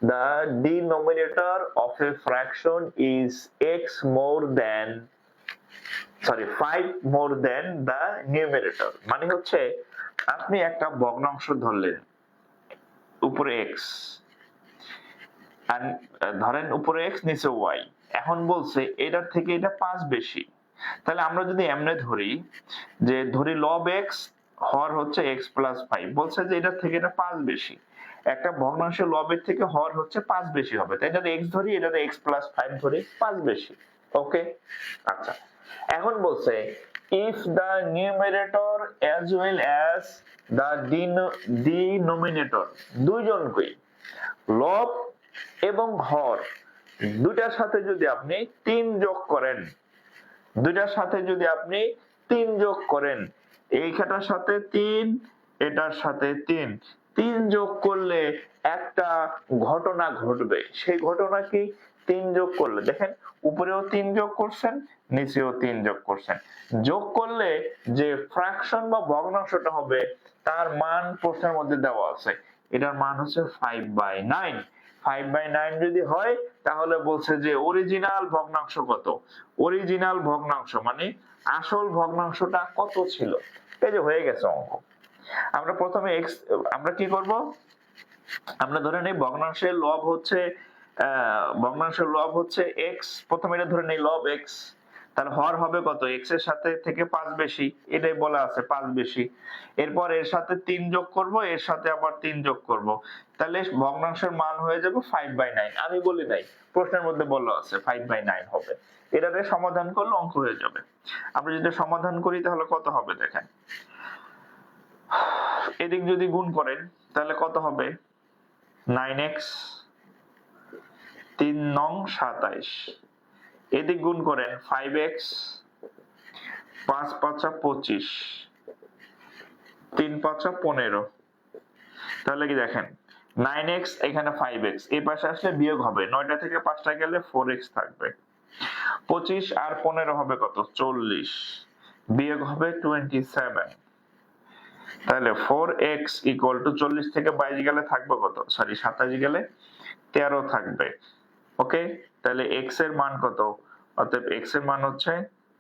The denominator of a fraction is x more than 5 more than the numerator। মানে হচ্ছে আপনি একটা ভগ্নাংশ ধরলেন, উপরে x, আর ধরেন উপরে x নিচে y। এখন বলছে এটার থেকে এটা 5 বেশি। তাহলে আমরা যদি এমনে ধরি, যে ধরি লব x, হর হচ্ছে x প্লাস 5, বলছে যে এটার থেকে এটা 5 বেশি। একটা ভগ্নাংশের লবের থেকে হর হচ্ছে 5 বেশি হবে, তাই যদি x ধরি, এটাতে x প্লাস 5 ধরি, 5 বেশি। ওকে, আচ্ছা। এখন বলছে if the numerator as well as the denominator, দুইজনকেই লব এবং হর দুইটার সাথে যদি আপনি 3 যোগ করেন, দুইটার সাথে যদি আপনি 3 যোগ করেন, এইটার সাথে 3, এটার সাথে 3 যোগ করলে একটা ঘটনা ঘটবে। সেই ঘটনা কি? 3 যোগ করলে দেখেন উপরেও 3 যোগ করছেন, নিচেও 3 যোগ করছেন, যোগ করলে যে ফ্র্যাকশন বা ভগ্নাংশটা হবে তার মান প্রশ্নের মধ্যে দেওয়া আছে। এটার মান হচ্ছে 5/9। 5/9 যদি হয় তাহলে বলছে যে অরিজিনাল ভগ্নাংশ কত। অরিজিনাল ভগ্নাংশ মানে আসল ভগ্নাংশটা কত ছিল। এই যে হয়ে গেছে অঙ্ক। আমরা প্রথমে x, আমরা কি করব, আমরা ধরে নেই ভগ্নাংশের লব হচ্ছে x। প্রথমে এটা ধরে নেই লব x, তাহলে হর হবে কত? x এর সাথে থেকে 5 বেশি, এটাই বলা আছে 5 বেশি। এরপর এর সাথে 3 যোগ করব, এর সাথে আবার 3 যোগ করব, তাহলে ভগ্নাংশের মান হয়ে যাবে 5/9। আমি বলি নাই, প্রশ্নের মধ্যে বলা আছে 5/9 হবে। এটাতে সমাধান করলে অঙ্ক হয়ে যাবে। আমরা যদি সমাধান করি তাহলে কত হবে দেখেন, এদিক যদি গুণ করেন তাহলে কত হবে? 9x 3 নং 27, এদিক গুণ করেন 5x 5 5 25, 3 5 15। তাহলে কি দেখেন 9x এখানে 5x, এই পাশে আসলে বিয়োগ হবে, 9টা থেকে 5টা গেলে 4x থাকবে। 25 আর 15 হবে কত? 40, বিয়োগ হবে 27। তাহলে 4x ইকুয়াল টু 40 থেকে 22 গেলে থাকবে কত? 27 গেলে 13 থাকবে। ওকে, তাহলে x এর মান কত? অতএব x এর মান হচ্ছে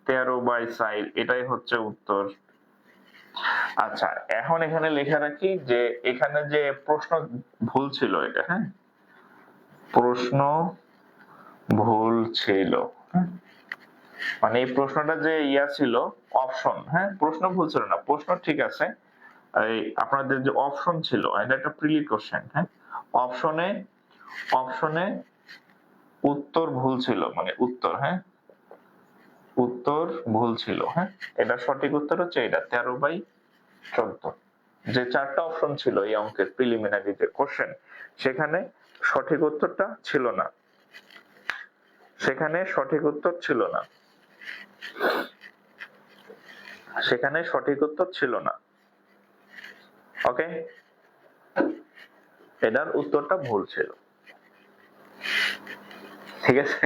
13/4, এটাই হচ্ছে উত্তর। আচ্ছা, এখন এখানে লেখা রাখি যে এখানে যে প্রশ্ন ভুল ছিল এটা, হ্যাঁ, প্রশ্ন ভুল ছিল, মানে এই প্রশ্নটা যে ছিল অপশন, হ্যাঁ, প্রশ্ন ভুল ছিল না, প্রশ্ন ঠিক আছে। এই আপনাদের যে অপশন ছিল, এটা একটা প্রিলি কোশ্চেন, হ্যাঁ, অপশনে উত্তর ভুল ছিল, মানে উত্তর, হ্যাঁ, উত্তর ভুল ছিল, হ্যাঁ। এটা সঠিক উত্তর হচ্ছে এটা 13/14। যে 4টা অপশন ছিল এই অঙ্কের প্রিলিমিনারি যে কোশ্চেন, সেখানে সঠিক উত্তরটা ছিল না, সেখানে সঠিক উত্তর ছিল না, সেখানে সঠিক উত্তর ছিল না। ওকে, এটার উত্তরটা ভুল ছিল, ঠিক আছে।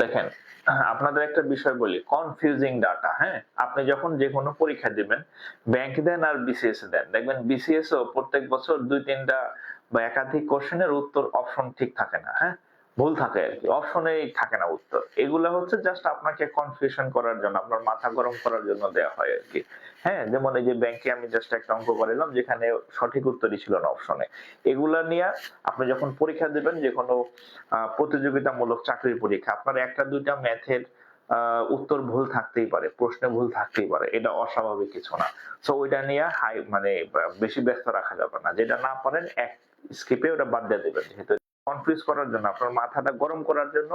দেখেন, আপনাদের একটা বিষয় বলি, কনফিউজিং ডাটা, হ্যাঁ। আপনি যখন যে কোনো পরীক্ষা দিবেন, ব্যাংক দেন আর বিসিএস দেন, দেখবেন বিসিএস ও প্রত্যেক বছর 2-3টা বা একাধিক কোশ্চেনের উত্তর অপশন ঠিক থাকে না, হ্যাঁ। ভুল থাকে আর কি, অপশনেই থাকে না উত্তর। এগুলা হচ্ছে জাস্ট আপনাকে কনফিউশন করার জন্য, আপনার মাথা গরম করার জন্য দেওয়া হয় আর কি। হ্যাঁ, যেমন এই যে ব্যাংকে আমি জাস্ট একটা অঙ্ক করাইলাম যেখানে সঠিক উত্তরই ছিল না অপশনে। এগুলা নিয়ে আপনি যখন পরীক্ষা দিবেন, যে কোনো প্রতিযোগিতামূলক চাকরির পরীক্ষা, আপনার একটা দুইটা ম্যাথের উত্তর ভুল থাকতেই পারে, প্রশ্নে ভুল থাকতেই পারে, এটা অস্বাভাবিক কিছু না। সো ওইটা নিয়ে হাই মানে বেশি ব্যস্ত রাখা যাবে না। যেটা না পারেন এক স্কিপে ওটা বাদ দিয়ে দিবেন। যেহেতু কনফিউজ করার জন্য, আপনার মাথাটা গরম করার জন্য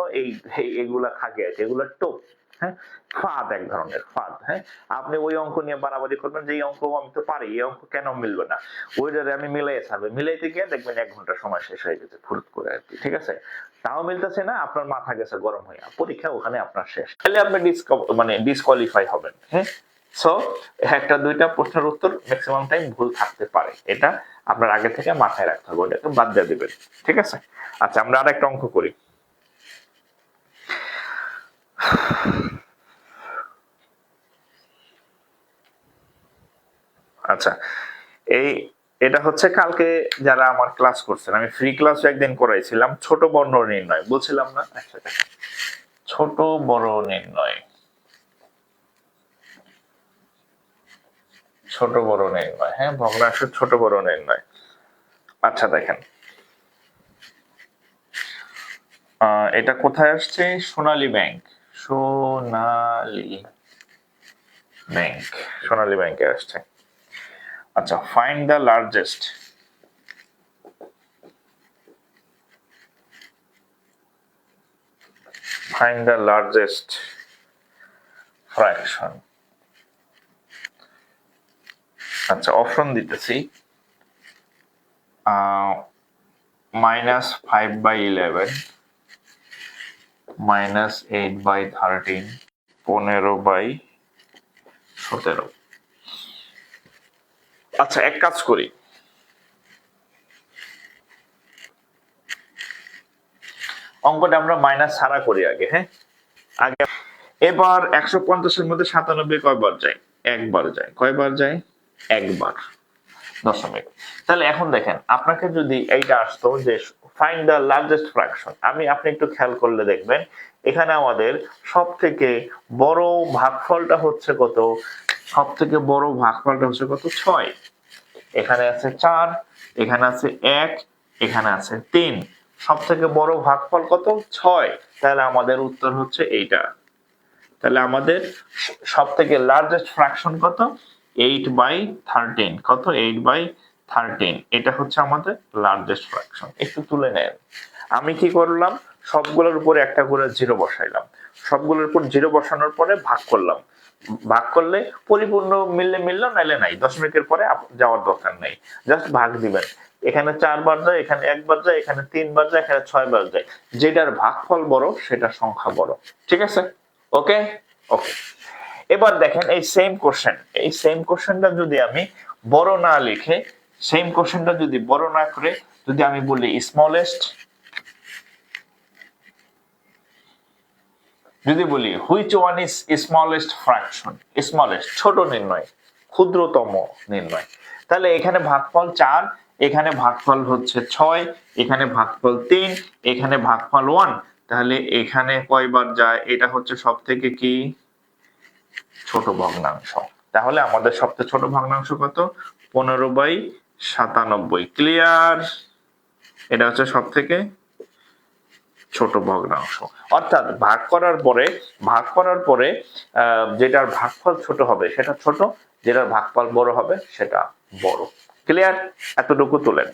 এগুলা থাকে আর কি। এগুলা টোপ, হ্যাঁ, ফাঁদ, এক ধরনের ফাঁদ। হ্যাঁ, আপনি ওই অঙ্ক নিয়ে বাড়াবাড়ি করবেন যে এই অঙ্ক আমি তো পারি, এই অঙ্ক কেন মিলবে না, ওইটারে আমি মিলাই ছাড়বে, মিলাইতে গিয়ে দেখবেন 1 ঘন্টা সময় শেষ হয়ে গেছে ফুরুত করে আর কি। ঠিক আছে, তাও মিলতেছে না, আপনার মাথা গেছে গরম হয়ে, পরীক্ষা ওখানে আপনার শেষ, তাহলে আপনি ডিসকোয়ালিফাই হবেন। হ্যাঁ, সো একটা দুইটা প্রশ্নের উত্তর ম্যাক্সিমাম টাইম ভুল থাকতে পারে, এটা আপনার আগে থেকে মাথায় রাখতে হবে, ওটাকে বাদ দিয়ে দিবেন। ঠিক আছে, আচ্ছা আমরা আর একটা অঙ্ক করি। আচ্ছা, এটা হচ্ছে কালকে যারা আমার ক্লাস করছেন, আমি ফ্রি ক্লাস একদিন করাইছিলাম, ছোট বর্ণ নির্ণয় বলছিলাম না? আচ্ছা, ছোট বড় নির্ণয়, ছোট বড় নির্ণয়, হ্যাঁ, ভগ্নাংশের ছোট বড় নির্ণয়। আচ্ছা দেখেন, এটা কোথায় আসছে? সোনালী ব্যাংক, সোনালী ব্যাংক, সোনালী ব্যাংকে আসছে। আচ্ছা, find the largest, find the largest fraction. আচ্ছা, অপশন দিতেছি, -5/11, -8/13, 15/17। আচ্ছা, এক কাজ করি, অঙ্কটা আমরা মাইনাস ছাড়া করি আগে। হ্যাঁ, আগে এবার 150-এর মধ্যে 97 কয়বার যায়? একবার যায়। কয়বার যায়? একবার। দশমিক। তাহলে এখন দেখেন, আপনাকে যদি এইটা আসতো যে ফাইন্ড দ্য লার্জেস্ট ফ্র্যাকশন, আপনি একটু খেয়াল করলে দেখবেন এখানে আমাদের সব থেকে বড় ভাগফলটা হচ্ছে কত? সব থেকে বড় ভাগফলটা হচ্ছে কত? 6। এখানে আছে 4, এখানে আছে 1, এখানে আছে 3। সব থেকে বড় ভাগফল কত? 6। তাহলে আমাদের উত্তর হচ্ছে এইটা। তাহলে আমাদের সব থেকে লার্জেস্ট ফ্র্যাকশন কত? 8/13। কত? 8/13। এটা হচ্ছে আমাদের লার্জেস্ট ফ্র্যাকশন। একটু তুলে নেন। আমি কি করলাম? সবগুলোর উপরে একটা করে জিরো বসাইলাম, সবগুলোর উপর জিরো বসানোর পরে ভাগ করলাম। ভাগ করলে পরিপূর্ণ মিললে মিললো, নাইলে নাই। দশমিকের পরে যাওয়ার দরকার নেই, জাস্ট ভাগ দিবেন। এখানে 4 বার যায়, এখানে 1 বার যায়, এখানে 3 বার যায়, এখানে 6 বার যায়। যেটার ভাগফল বড় সেটার সংখ্যা বড়। ঠিক আছে, ওকে ওকে। এবার দেখেন এই সেম কোশ্চেনটা যদি আমি বড় না লিখে, সেম কোশ্চেনটা যদি বড় না করে যদি আমি বলি স্মলেস্ট, যদি বলি which one is smallest fraction, smallest ছোট নির্ণয়, ক্ষুদ্রতম নির্ণয়, তাহলে এখানে ভাগফল 4, এখানে ভাগফল হচ্ছে 6, এখানে ভাগফল 3, এখানে ভাগফল 1। তাহলে এখানে কয়বার যায়? এটা হচ্ছে সব থেকে কি ছোট ভগ্নাংশ। তাহলে আমাদের সবচেয়ে ছোট ভগ্নাংশ কত? 15/97। ক্লিয়ার? এটা হচ্ছে সব থেকে ছোট ভগ্নাংশ। অর্থাৎ ভাগ করার পরে যেটার ভাগফল ছোট হবে সেটা ছোট, যেটার ভাগফল বড় হবে সেটা বড়। ক্লিয়ার? এতটুকু তোলেন।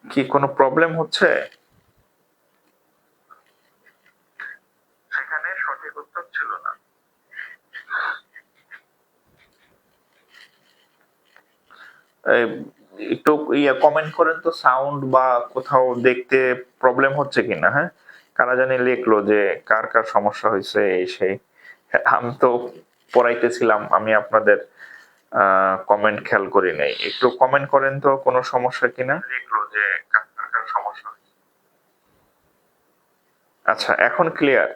কি কোনো প্রবলেম হচ্ছে? সেখানে সঠিক উত্তর ছিল না। একটু কমেন্ট করেন তো, সাউন্ড বা কোথাও দেখতে প্রবলেম হচ্ছে কিনা। হ্যাঁ, কারা জানি লিখলো যে কার কার সমস্যা হয়েছে এই সেই। আমি তো পড়াইতেছিলাম, আমি আপনাদের কমেন্ট খেয়াল করি নাই, একটু কমেন্ট করেন তো কোনো সমস্যা কিনা, দেখলো যে কার সমস্যা। আচ্ছা এখন ক্লিয়ার,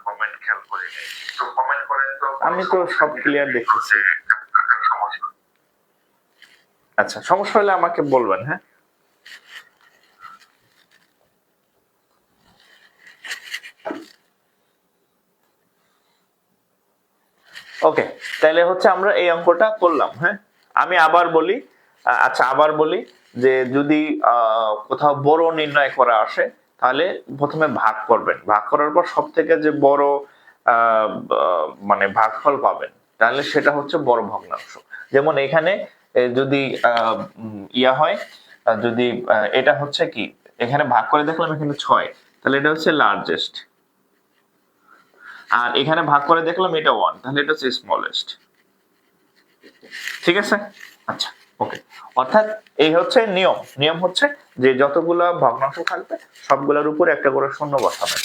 কমেন্ট খেয়াল করি নাই, একটু কমেন্ট করেন তো। আমি তো সব ক্লিয়ার দেখতেছি। আচ্ছা সমস্যা হলে আমাকে বলবেন। হ্যাঁ ওকে, তাহলে হচ্ছে আমরা এই অঙ্কটা করলাম। হ্যাঁ আমি আবার বলি, আচ্ছা আবার বলি যে যদি কোথাও বড় নির্ণয় করা আসে তাহলে প্রথমে ভাগ করবেন, ভাগ করার পর সব থেকে যে বড় মানে ভাগফল পাবেন তাহলে সেটা হচ্ছে বড় ভগ্নাংশ। যেমন এখানে যদি ইয়া হয়, যদি এটা হচ্ছে কি, এখানে ভাগ করে দেখলাম এখানে 6, তাহলে এটা হচ্ছে লার্জেস্ট, আর এখানে ভাগ করে দেখলাম এটা 1, তাহলে এটা হচ্ছে স্মলেস্ট। ঠিক আছে, আচ্ছা ওকে। অর্থাৎ এই হচ্ছে নিয়ম, নিয়ম হচ্ছে যে যতগুলা ভগ্নাংশ থাকবে সবগুলোর উপর একটা করে শূন্য বসাবেন,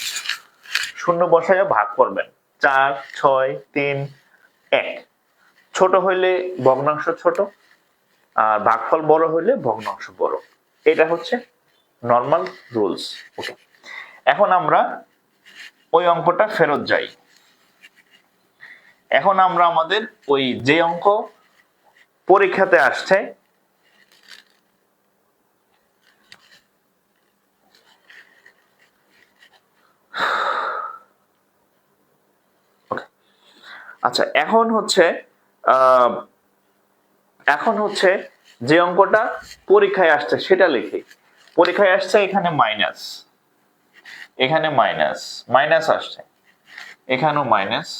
শূন্য বসায় ভাগ করবেন 4, 6, 3, 1। ছোট হইলে ভগ্নাংশ ছোট, আর ভাগফল বড় হইলে ভগ্নাংশ বড়, এটা হচ্ছে নর্মাল রুলস। ওকে, এখন আমরা ওই অঙ্কটা ফেরত যাই। এখন আমরা আমাদের ওই যে অঙ্ক পরীক্ষাতে আসছে আচ্ছা এখন হচ্ছে যে অঙ্কটা পরীক্ষায় আসছে সেটা লিখি। পরীক্ষায় আসছে এখানে মাইনাস, এখানে মাইনাস, মাইনাস আসছে, এখানেও মাইনাস,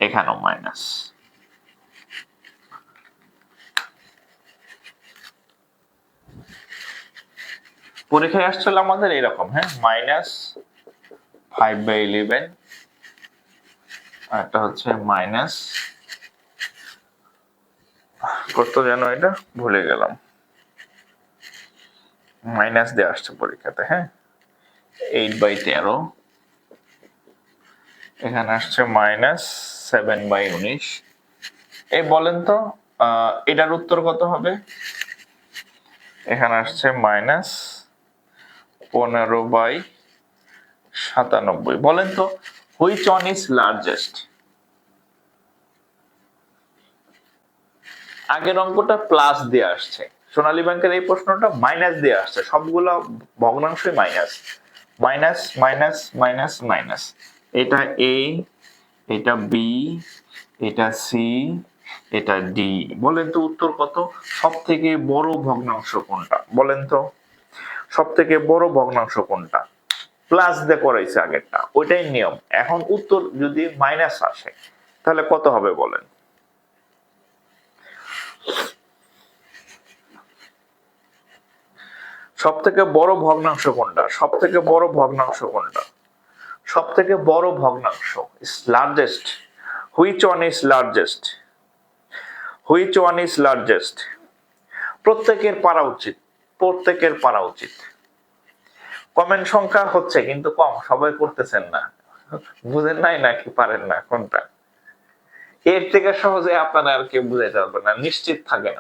এখানেও মাইনাস। পরীক্ষায় আসছিল আমাদের এরকম, হ্যাঁ -5/11, আর একটা হচ্ছে মাইনাস কত যেন এটা ভুলে গেলাম, মাইনাস দিয়ে আসছে পরীক্ষাতে। হ্যাঁ 8/13, এখানে আসছে -7/19। এই বলেন তো এটার উত্তর কত হবে? এখানে আসছে -15/97। বলেন তো হুইচ ওয়ান ইজ লার্জেস্ট? আগের অঙ্কটা প্লাস দিয়ে আসছে, সোনালী ব্যাংকের এই প্রশ্নটা মাইনাস দিয়ে আসছে, সবগুলো ভগ্নাংশই minus, minus minus minus minus. এটা এ, এটা বি, এটা সি, এটা ডি। বলেন তো উত্তর কত? সব থেকে বড় ভগ্নাংশ কোনটা বলেন তো? সব থেকে বড় ভগ্নাংশ কোনটা? প্লাস দিয়ে করাইছে আগেরটা, ওইটাই নিয়ম। এখন উত্তর যদি মাইনাস আসে তাহলে কত হবে বলেন? সব থেকে বড় ভগ্নাংশ কোনটা? সব থেকে বড় ভগ্নাংশ কোনটা? সব থেকে বড় ভগ্নাংশ is largest. Which one is largest? Which one is largest? প্রত্যেকের পারা উচিত, প্রত্যেকের পারা উচিত। কমেন্ট সংখ্যা হচ্ছে কিন্তু কম, সবাই করতেছেন না, বুঝেন নাই নাকি পারেন না কোনটা? এর থেকে সহজে আপনারা আর কেউ বুঝাইতে পারবেন না। নিশ্চিত থাকেন,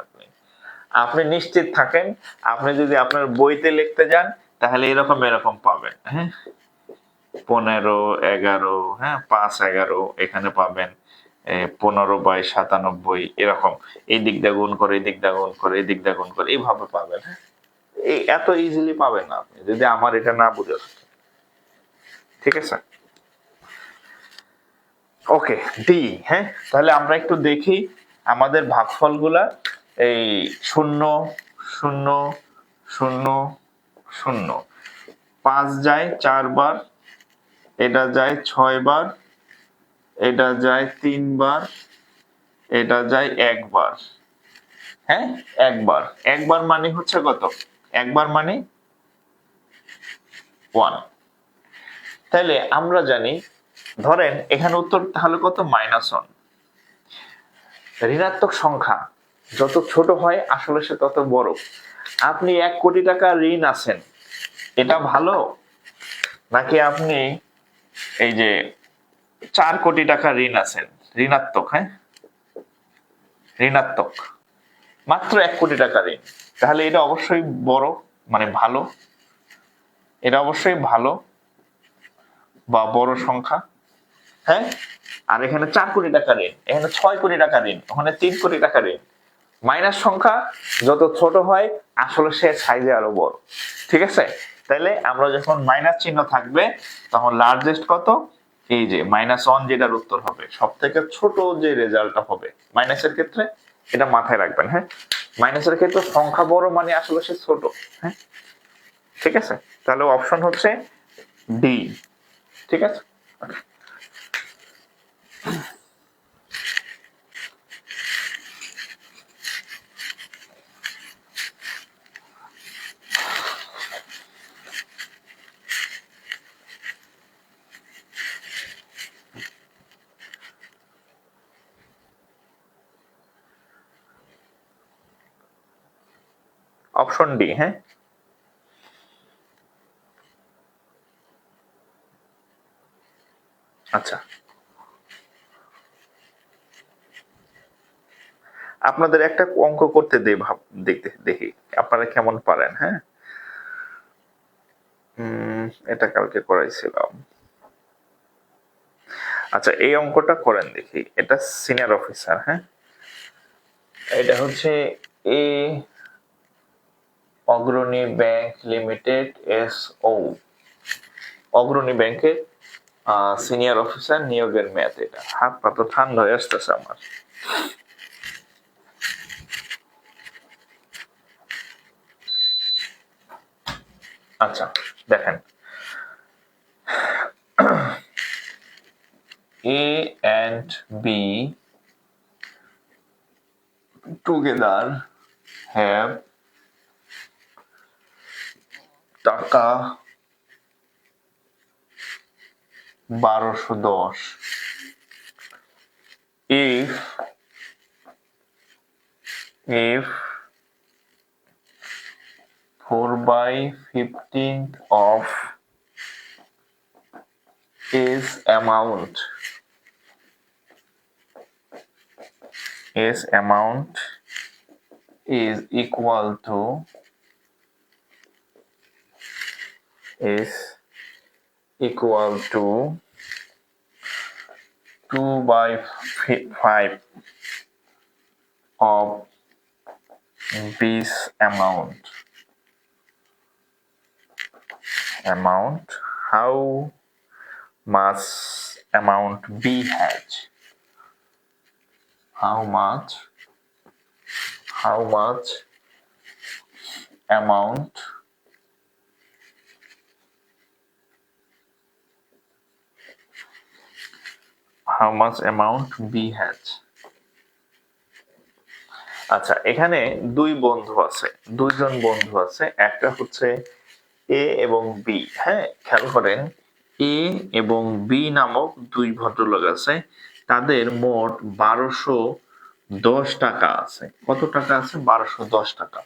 আপনি নিশ্চিত থাকেন, আপনি যদি আপনার বইতে লিখতে যান তাহলে এরকম এরকম পাবেন। হ্যাঁ 15, 11, হ্যাঁ 5, 11 এখানে পাবেন, 15/97 এরকম, এই দিক দিয়ে গুণ করে, এই দিক দিয়ে গুণ করে, এই দিক দিয়ে গুণ করে, এইভাবে পাবেন। হ্যাঁ এই এত ইজিলি পাবেন না আপনি যদি আমার এটা না বুঝে থাকেন। ঠিক আছে, ওকে ডি। হ্যাঁ তাহলে আমরা একটু দেখি আমাদের ভাগফলগুলা। এই 0 0 0 0, 5 যায় 4 বার, এটা যায় 6 বার, এটা যায় 3 বার, এটা যায় 1 বার। হ্যাঁ একবার, একবার মানে হচ্ছে কত? একবার মানে 1। তাহলে আমরা জানি, ধরেন এখানে উত্তর তাহলে কত? -1। ঋণাত্মক সংখ্যা যত ছোট হয় আসলে সে তত বড়। আপনি 1 কোটি টাকা ঋণ আছেন, এটা ভালো, নাকি আপনি এই যে 4 কোটি টাকা ঋণ আছেন ঋণাত্মক? হ্যাঁ ঋণাত্মক, মাত্র 1 কোটি টাকা ঋণ। তাহলে এটা অবশ্যই বড়, মানে ভালো, এটা অবশ্যই ভালো বা বড় সংখ্যা। হ্যাঁ, আর এখানে 4 কোটি টাকা ঋণ, এখানে 6 কোটি টাকা ঋণ, ওখানে 3 কোটি টাকা ঋণ। মাইনাস সংখ্যা যত ছোট হয় আসলে সে সাইজে আরো বড়। ঠিক আছে, তাহলে আমরা যখন মাইনাস চিহ্ন থাকবে তখন লার্জেস্ট কত, এই যে -1 যেটার উত্তর হবে, সব থেকে ছোট যে রেজাল্টটা হবে মাইনাসের ক্ষেত্রে, এটা মাথায় রাখবেন। হ্যাঁ, মাইনাসের ক্ষেত্রে সংখ্যা বড় মানে আসলে সে ছোট। হ্যাঁ, ঠিক আছে, তাহলে অপশন হচ্ছে ডি। ঠিক আছে, অপশন ডি। হ্যাঁ, আচ্ছা, আপনাদের একটা অঙ্ক করতে দেই, দেখতে দেখি আপনারা কেমন পারেন। হ্যাঁ, এটা কালকে করাইছিলাম। আচ্ছা, এই অঙ্কটা করেন দেখি, এটা সিনিয়র অফিসার। হ্যাঁ, এটা হচ্ছে এ অগ্রণী ব্যাংক লিমিটেড এসও, অগ্রণী ব্যাংকের সিনিয়র অফিসার নিয়োগের মেয়াদ। এটা হাত পা তো ঠান্ডা হয়ে আসতেছে আমার। আচ্ছা, দেখেন, A and B together have টাকা 1210 if 4/15 of is amount is equal to is equal to 2/5 of this amount, how much amount B has, how much amount B has। আচ্ছা, এখানে দুইজন বন্ধু আছে, একটা হচ্ছে এ এবং বি। হ্যাঁ, খেয়াল করেন, এ এবং বি নামক দুই ভদ্রলোক আছে, তাদের মোট 1210 টাকা আছে। কত টাকা আছে? 1210 টাকা।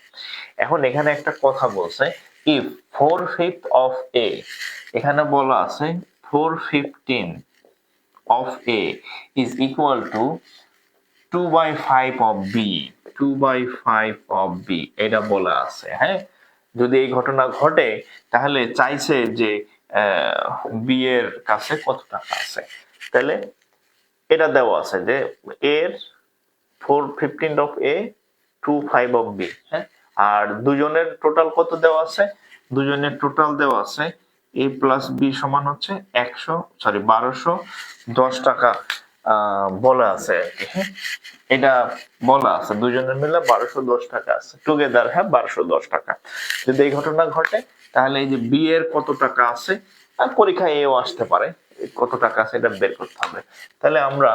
এখন এখানে একটা কথা বলছে, ইফ 4/5 অফ এ, এখানে বলা আছে 4/15 of A is equal to 2/5 of B, 2/5 of B, এটা বলা আছে। হ্যাঁ, যদি এই ঘটনা ঘটে তাহলে চাইছে যে বি এর কাছে কত টাকা আছে, তাহলে এটা দেওয়া আছে যে এর 4/15 অফ এ 2/5 অফ বি। হ্যাঁ, আর দুজনের টোটাল কত দেওয়া আছে? দুজনের টোটাল দেওয়া আছে এ প্লাস বি সমান হচ্ছে 1210 টাকা বলা আছে আর কি। হ্যাঁ, এটা বলা আছে দুজনের মিলে 1210 টাকা আছে, টুগেদার। হ্যাঁ, 1210 টাকা। যদি এই ঘটনা ঘটে তাহলে এই যে বি এর কত টাকা আছে, আর পরীক্ষায় এও আসতে পারে, কত টাকা আছে এটা বের করতে হবে। তাহলে আমরা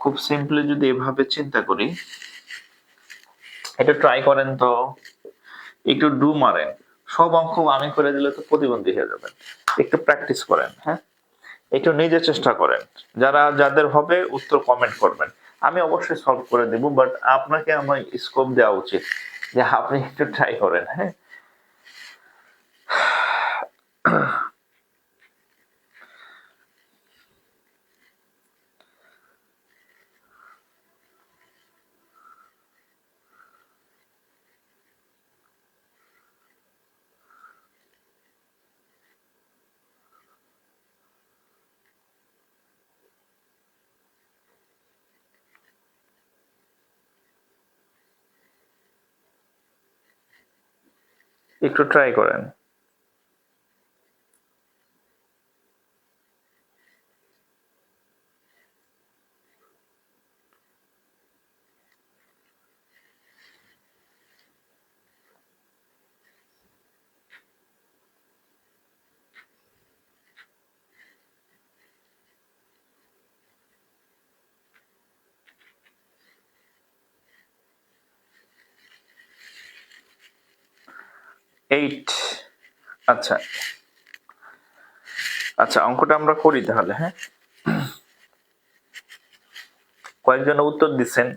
খুব সিম্পলি যদি এভাবে চিন্তা করি, এটা ট্রাই করেন তো, একটু ডু মারেন, সব অঙ্ক আমি করে দিলে তো প্রতিবন্ধী হয়ে যাবেন। একটু প্র্যাকটিস করেন। হ্যাঁ, একটু নিজে চেষ্টা করেন। যাদের হবে উত্তর কমেন্ট করবেন, আমি অবশ্যই সলভ করে দেব, বাট আপনাকে আমার স্কোপ দেওয়া উচিত যে আপনি একটু ট্রাই করেন। হ্যাঁ, একটু ট্রাই করেন। এইট। আচ্ছা আচ্ছা, অঙ্কটা আমরা করি তাহলে। হ্যাঁ, কয়েকজন উত্তর দিচ্ছেন।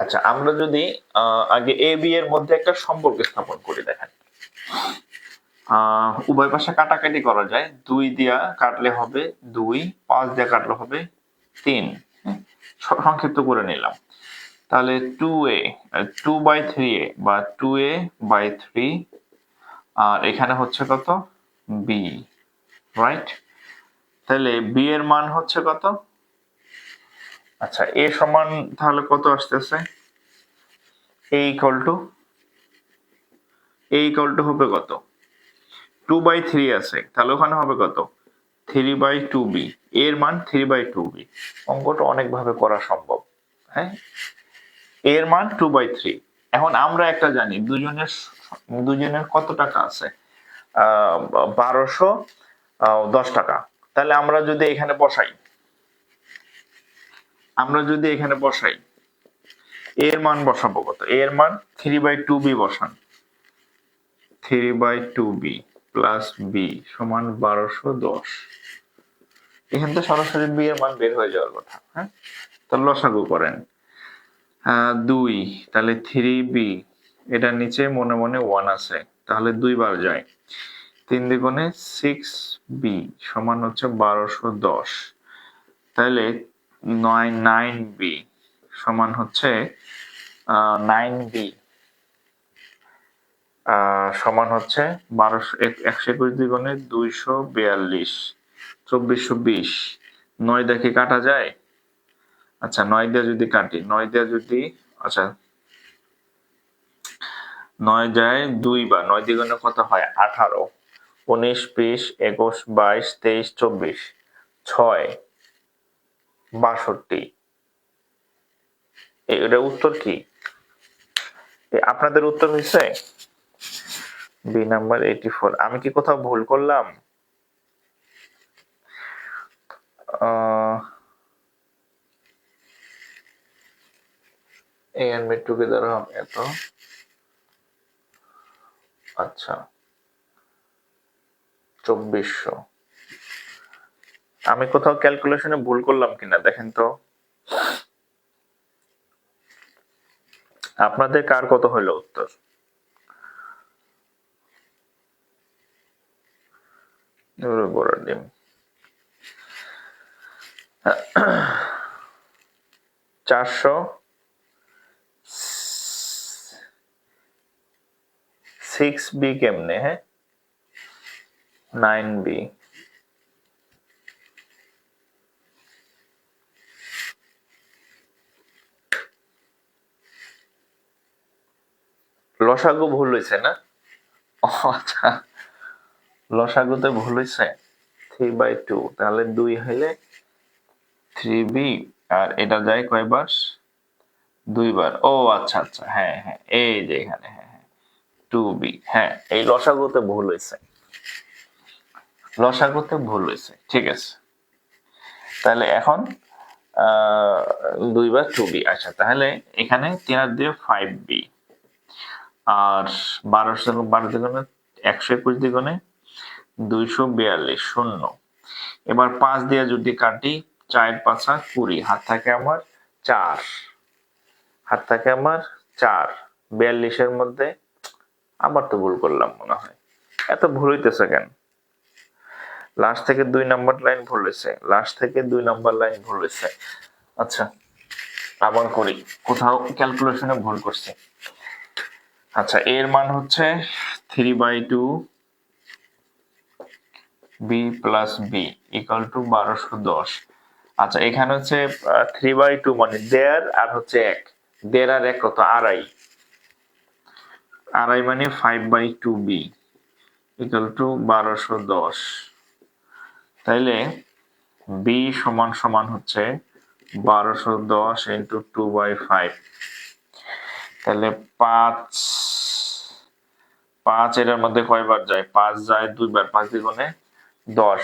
আচ্ছা, আমরা যদি আগে এ বি এর মধ্যে একটা সম্পর্ক স্থাপন করি, দেখেন উভয় পাশে কাটাকাটি করা যায়। 2 দিয়া কাটলে হবে 2, 5 দিয়ে কাটলে হবে 3। সংক্ষিপ্ত করে নিলাম। তাহলে 2a 2/3a বা 2a/3, আর এখানে হচ্ছে কত b, রাইট? তাহলে b এর মান হচ্ছে কত? আচ্ছা, a সমান তাহলে কত আসতেছে? a ইকুয়াল টু হবে কত? 2/3 আছে, তাহলে ওখানে হবে কত? 3/2b। এর মান 3/2b। অঙ্কটা অনেক ভাবে করা সম্ভব। হ্যাঁ, এর মান 2/3। এখন আমরা একটা জানি, দুজনের কত টাকা আছে? 1210 টাকা। তাহলে আমরা যদি এখানে বসাই, এর মান বসাবো কত? এর মান 3/2b বসান। 3/2b প্লাস b সমান 1210। এখান থেকে সরাসরি b এর মান বের হয়ে যাওয়ার কথা। হ্যাঁ, তো লসাগু করেন। 2, তাহলে 3b, এটার নিচে মনে মনে 1 আছে, তাহলে 2 বার যায়। 3 দ্বিগুণে 6b সমান হচ্ছে 1210। তাহলে 9b সমান হচ্ছে 9b সমান হচ্ছে 121 দ্বিগুণে 242, 2420। 9 দেখে কাটা যায়? আচ্ছা, 9 দিয়ে যদি কাটি, 9 দিয়ে যদি, আচ্ছা 9 যায় 2 বার, 9 দ্বিগুণে কত হয়? 18, 19, 20, 21, 22, 23, 24, 6, 62। এটা উত্তর কি? আপনাদের উত্তর হয়েছে বি নাম্বার 84। আমি কি কোথাও ভুল করলাম? এ এন্ড বি টুগেদার হবে এত। আচ্ছা, 2400। আমি কোথাও ক্যালকুলেশনে ভুল করলাম কিনা দেখেন তো। আপনাদের কার কত হলো উত্তর? বড় ডিম 406b কেমনে? হ্যাঁ, 9b। লসাগু ভুল হয়েছে না? আচ্ছা, লসাগুতে ভুল হয়েছে। 3/2, তাহলে 2 হইলে 3b, আর এটা যায় কয়বার? 2 বার। ও আচ্ছা আচ্ছা, হ্যাঁ হ্যাঁ, এই যে এখানে, হ্যাঁ হ্যাঁ 2b। হ্যাঁ, এই লসাগুতে ভুল হয়েছে, ঠিক আছে। তাহলে এখন 2 বার 2b। আচ্ছা, তাহলে এখানে 3 আর 2 5b, আর 12 দ্বিগুণে 121 দ্বিগুণে 242, 0। এবার 5 দিয়ে যদি কাটি, 4 5 20, হাত থাকে আমার 4, 42 এর মধ্যে আবার তো ভুল করলাম মনে হয়। এত ভুল হইতেছে কেন? লাস্ট থেকে 2 নাম্বার লাইন ভুল হয়েছে। আচ্ছা, আবার করি, কোথাও ক্যালকুলেশনে ভুল করছি। আচ্ছা, এর মান হচ্ছে 3/2 B plus B equal to 1210। আচ্ছা, এখানে হচ্ছে 3/2 মানে দেড় আর হচ্ছে এক, দেড় আর এক কত, আড়াই, আড়াই মানে 5/2 বি ইকুয়াল টু 1210। তাইলে বি সমান সমান হচ্ছে 1210 ইন্টু 2/5। তাহলে 5 5 এর মধ্যে কয়বার যায়, 5 যায় দুইবার, 5 দ্বিগুণে 10।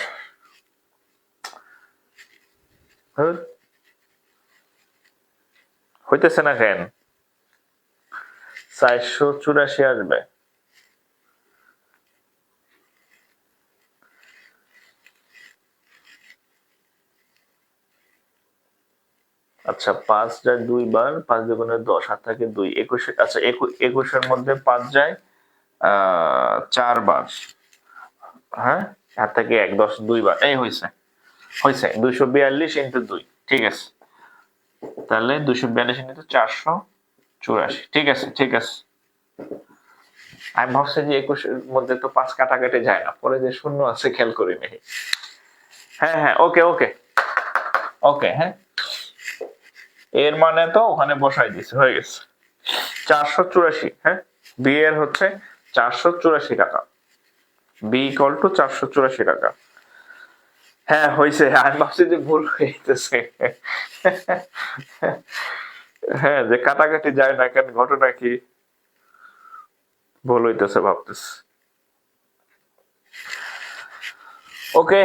হইতেছে না কেন? 484 আসবে। আচ্ছা, 5 যায় দুইবার, 5 দ্বিগুণে 10, হাত থাকে 2, 21। আচ্ছা, 21 মধ্যে 5 যায় 4 বার, হ্যাঁ, হাত থেকে 1, 10 দুইবার, এই হয়েছে, 242 ইন্টু 2, ঠিক আছে। তাহলে 242 ইন্টু 484, ঠিক আছে, ঠিক আছে। আমি ভাবছি যে 21 এর মধ্যে তো 5 কাটাকাটি যায় না, পরে যে শূন্য আছে খেয়াল করিনি। হ্যাঁ হ্যাঁ, ওকে ওকে ওকে, হ্যাঁ, এর মানে তো ওখানে বসাই দিছে, হয়ে গেছে 484। হ্যাঁ, বি এর হচ্ছে 484 টাকা, বি ইকুয়াল টু 484 টাকা। হ্যাঁ হয়েছে, আমি ভাবছি যে ভুল হয়ে যেতেছে। হ্যাঁ, যে কাটাকাটি যায় না কেন, ঘটনা কি, ভুল হইতেছে ভাবতেছি। ওকে,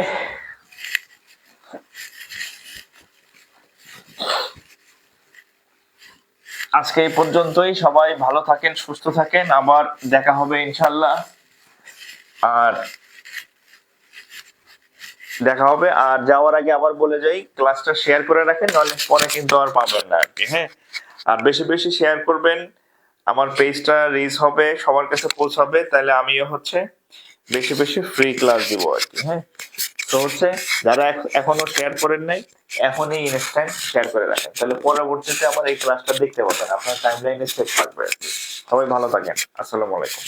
আজকে এই পর্যন্তই। সবাই ভালো থাকেন, সুস্থ থাকেন, আবার দেখা হবে ইনশাল্লাহ। আর দেখা হবে, আর যাওয়ার আগে আবার বলে যাই, ক্লাসটা শেয়ার করে রাখেন, নাহলে পরে কিন্তু আর পাবেন না আর কি। হ্যাঁ, আর বেশি বেশি শেয়ার করবেন, আমার পেজটা রিচ হবে, সবার কাছে পৌঁছাবে, তাহলে আমিও হচ্ছে বেশি বেশি ফ্রি ক্লাস দিব আর কি। হ্যাঁ, তো হচ্ছে যারা এখনো শেয়ার করেন নাই, এখনই ইনস্ট্যান্ট শেয়ার করে রাখেন, তাহলে পরবর্তীতে আমার এই ক্লাসটা দেখতে পাবেন, আপনার টাইমলাইনে সেভ থাকবে আর কি। সবাই ভালো থাকেন, আসসালামু আলাইকুম।